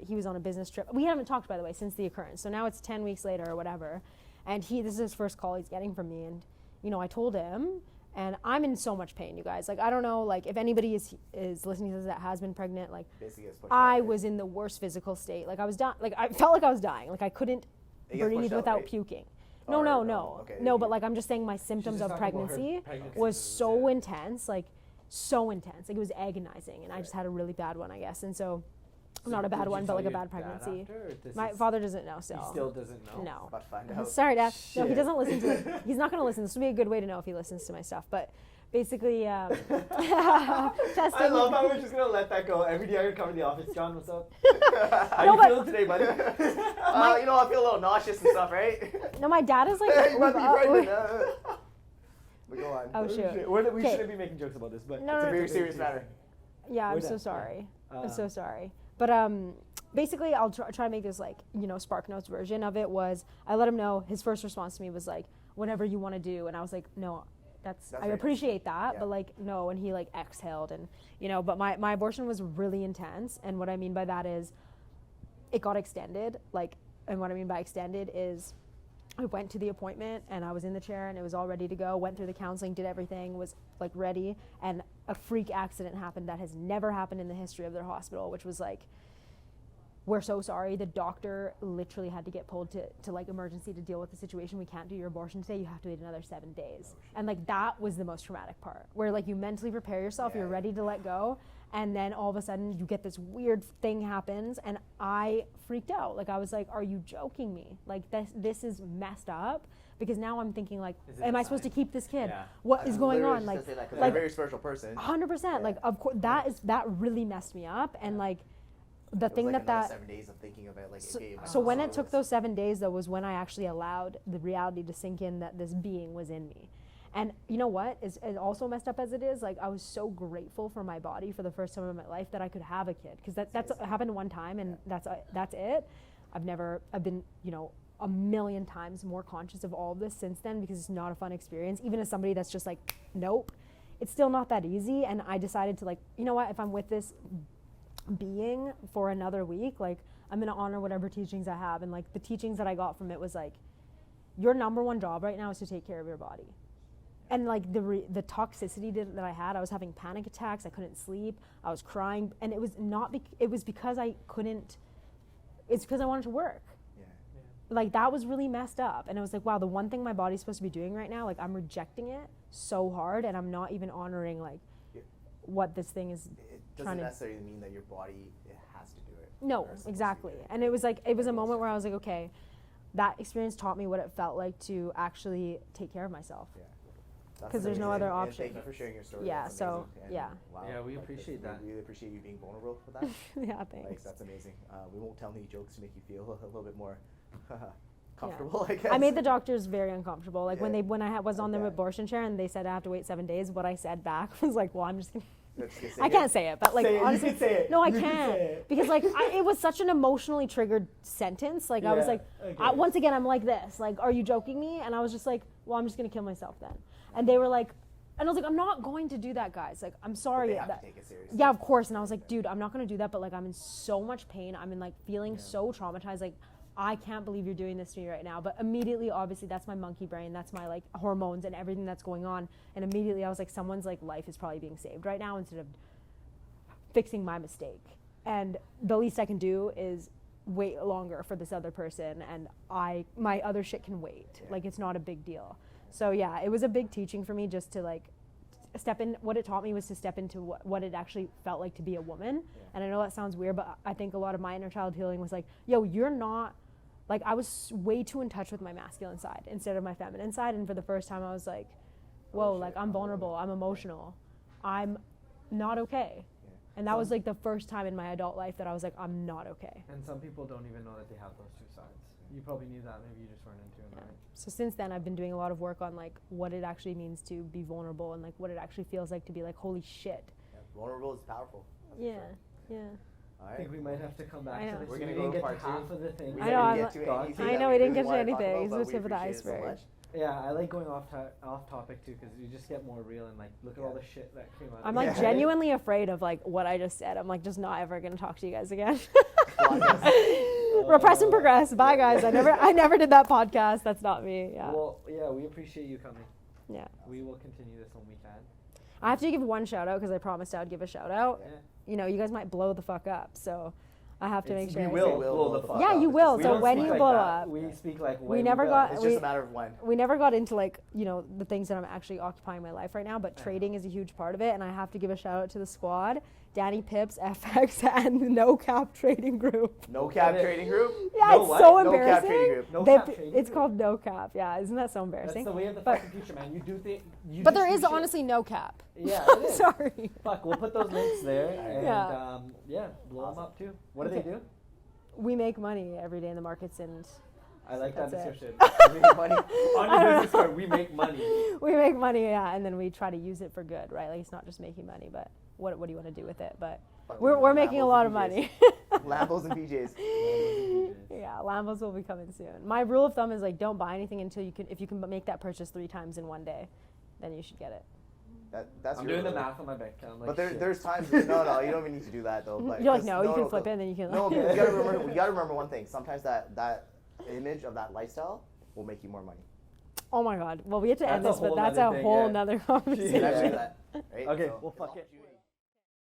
he was on a business trip. We haven't talked, by the way, since the occurrence. So now it's 10 weeks later or whatever. And this is his first call he's getting from me. And, you know, I told him, and I'm in so much pain, you guys. Like, I don't know, like, if anybody is listening to this that has been pregnant, like, Basically, it's pushed I out, was in the worst physical state. Like, I was dying. Like, I felt like I was dying. Like, I couldn't It gets breathe pushed out, without right? puking. Or No. okay, No, you- but, like, I'm just saying my symptoms just of talking about her pregnancy pregnancy was symptoms, so yeah. intense. Like, so intense. Like, it was agonizing. And I just had a really bad one, I guess. And so, not a bad Did you one, but tell like a your bad dad pregnancy. after, or this My is- father doesn't know He still. still doesn't know. No. About to find out. Sorry, Dad. No, he Shit. doesn't listen to it. He's not going to listen. This would be a good way to know if he listens to my stuff. But basically, testing. I love how we're just gonna let that go. Every day I gotta come to the office. John, what's up? How No, you but- feeling today, buddy? You know, I feel a little nauseous and stuff, right? No, my dad is like. You might be pregnant. But go on. Oh, shoot. We Okay. shouldn't be making jokes about this, but No, It's no, a very serious matter. Yeah, I'm We're so done. sorry. Yeah. I'm so sorry. But basically, I'll try to make this like, you know, Spark Notes version of it was I let him know. His first response to me was like, whatever you want to do. And I was like, no, That's I very appreciate that, Yeah. but like, no. And he like exhaled and, you know, but my abortion was really intense. And what I mean by that is it got extended. Like, and what I mean by extended is I went to the appointment and I was in the chair and it was all ready to go, went through the counseling, did everything, was like ready, and a freak accident happened that has never happened in the history of their hospital, which was like we're so sorry. The doctor literally had to get pulled to like emergency to deal with the situation. We can't do your abortion today. You have to wait another 7 days. And like that was the most traumatic part, where like you mentally prepare yourself, you're ready to let go, and then all of a sudden you get this weird thing happens, and I freaked out. Like I was like, are you joking me? Like this is messed up. Because now I'm thinking like, am I supposed to keep this kid? Yeah. What is going on? Like, you're a like very spiritual person. 100%. Like, of course, that really messed me up. And like, the It thing was like that 7 days of thinking of it. Like, so when it took those 7 days though was when I actually allowed the reality to sink in that this being was in me. And you know what? As also messed up as it is, like I was so grateful for my body for the first time in my life that I could have a kid, because that's happened one time, and that's it. I've been, you know, a million times more conscious of all of this since then, because it's not a fun experience. Even as somebody that's just like, nope, it's still not that easy. And I decided to like, you know what, if I'm with this being for another week, like I'm gonna honor whatever teachings I have. And like the teachings that I got from it was like, your number one job right now is to take care of your body. And like the toxicity that I had, I was having panic attacks, I couldn't sleep, I was crying, and it was not it was because I couldn't, it's because I wanted to work. Like that was really messed up. And I was like, wow, the one thing my body's supposed to be doing right now, like I'm rejecting it so hard, and I'm not even honoring like what this thing is. It doesn't necessarily mean that your body has to do it. No, exactly. And it was like, it was a moment where I was like, okay, that experience taught me what it felt like to actually take care of myself. Yeah. Because there's no other option. And thank you for sharing your story. Yeah, That's so, amazing. yeah. Wow. Yeah, we appreciate that. We really appreciate you being vulnerable for that. Yeah, thanks. Like, that's amazing. We won't tell any jokes to make you feel a little bit more comfortable, I guess. I made the doctors very uncomfortable. Like Yeah. when I was on the abortion chair and they said I have to wait 7 days, what I said back was like, well, I'm just gonna I can't say it, but like Say it. honestly, You can say it. no, I You can can't, say it. because like it was such an emotionally triggered sentence. Like I was like, once again, I'm like this. Like, are you joking me? And I was just like, well, I'm just gonna kill myself then. And they were like, and I was like, I'm not going to do that, guys. Like, I'm sorry. They have to take it seriously. Yeah, of course. And I was like, dude, I'm not gonna do that. But like, I'm in so much pain. I'm in like feeling so traumatized. Like, I can't believe you're doing this to me right now. But immediately, obviously, that's my monkey brain. That's my like hormones and everything that's going on. And immediately, I was like, someone's like life is probably being saved right now instead of fixing my mistake. And the least I can do is wait longer for this other person, and my other shit can wait. Like, it's not a big deal. So yeah, it was a big teaching for me just to like step in. What it taught me was to step into what it actually felt like to be a woman. And I know that sounds weird, but I think a lot of my inner child healing was like, yo, you're not, like I was way too in touch with my masculine side instead of my feminine side. And for the first time I was like, whoa, like I'm vulnerable, I'm emotional, I'm not okay. And that was like the first time in my adult life that I was like, I'm not okay. And some people don't even know that they have those two sides. You probably knew that, maybe you just weren't into them, right? So since then I've been doing a lot of work on like what it actually means to be vulnerable, and like what it actually feels like to be like, holy shit. Yeah, vulnerable is powerful. Yeah, yeah. All I right. think we might have to come back I know. to this. We're We gonna didn't go get part to half two. of the thing. We I didn't know, get to anything I that know, we we didn't really get to wanted anything. talk It's about, the but tip of the we appreciate it so iceberg. much. Yeah, I like going off topic too, because you just get more real and like look at all the shit that came out. I'm of like it. genuinely afraid of like what I just said. I'm like just not ever gonna talk to you guys again. Repress and progress. Bye guys. I never did that podcast. That's not me. Yeah. Well, yeah, we appreciate you coming. Yeah. We will continue this when we can. I have to give one shout out because I promised I would give a shout out. Yeah. You know, you guys might blow the fuck up, so I have to make sure. We I will say- blow the fuck Yeah, up. you will. We So don't when speak you like blow that. up, we speak like we when never will. got- It's we- just a matter of when. we never got into like, you know, the things that I'm actually occupying my life right now, but trading is a huge part of it, and I have to give a shout out to the squad, Danny Pips, FX, and No Cap Trading Group. No Cap Okay. Trading Group? Yeah, No it's what? so No Cap embarrassing. Trading Group. No They- Cap Trading it's Group? called No Cap. Yeah, isn't that so That's embarrassing? the way of the But- fucking future, man. You do think. You But just there do is shit. honestly no cap. Yeah, it is. Sorry. Fuck, we'll put those links there and Yeah. blow them up too. What do they do? We make money every day in the markets, and I like that That's it. description. We make money. On your business card, we make money. we make money, yeah, and then we try to use it for good, right? Like it's not just making money, but what do you want to do with it? But we're making a lot of money. Lambos and PJs. Yeah, Lambos will be coming soon. My rule of thumb is like don't buy anything until if you can make that purchase 3 times in one day, then you should get it. That's I'm your doing the rule. math on my bank account. Like, But shit. there's times no, you don't even need to do that though. But You're like, 'cause- no, you can flip it, and then you can. No, but we gotta remember one thing. Sometimes that image of that lifestyle will make you more money. Oh my God. Well, we have to end That's a this, but whole that's nother a thing, whole yeah. nother You conversation. can actually do that, right? Okay, So, well, it's fuck an it. opportunity.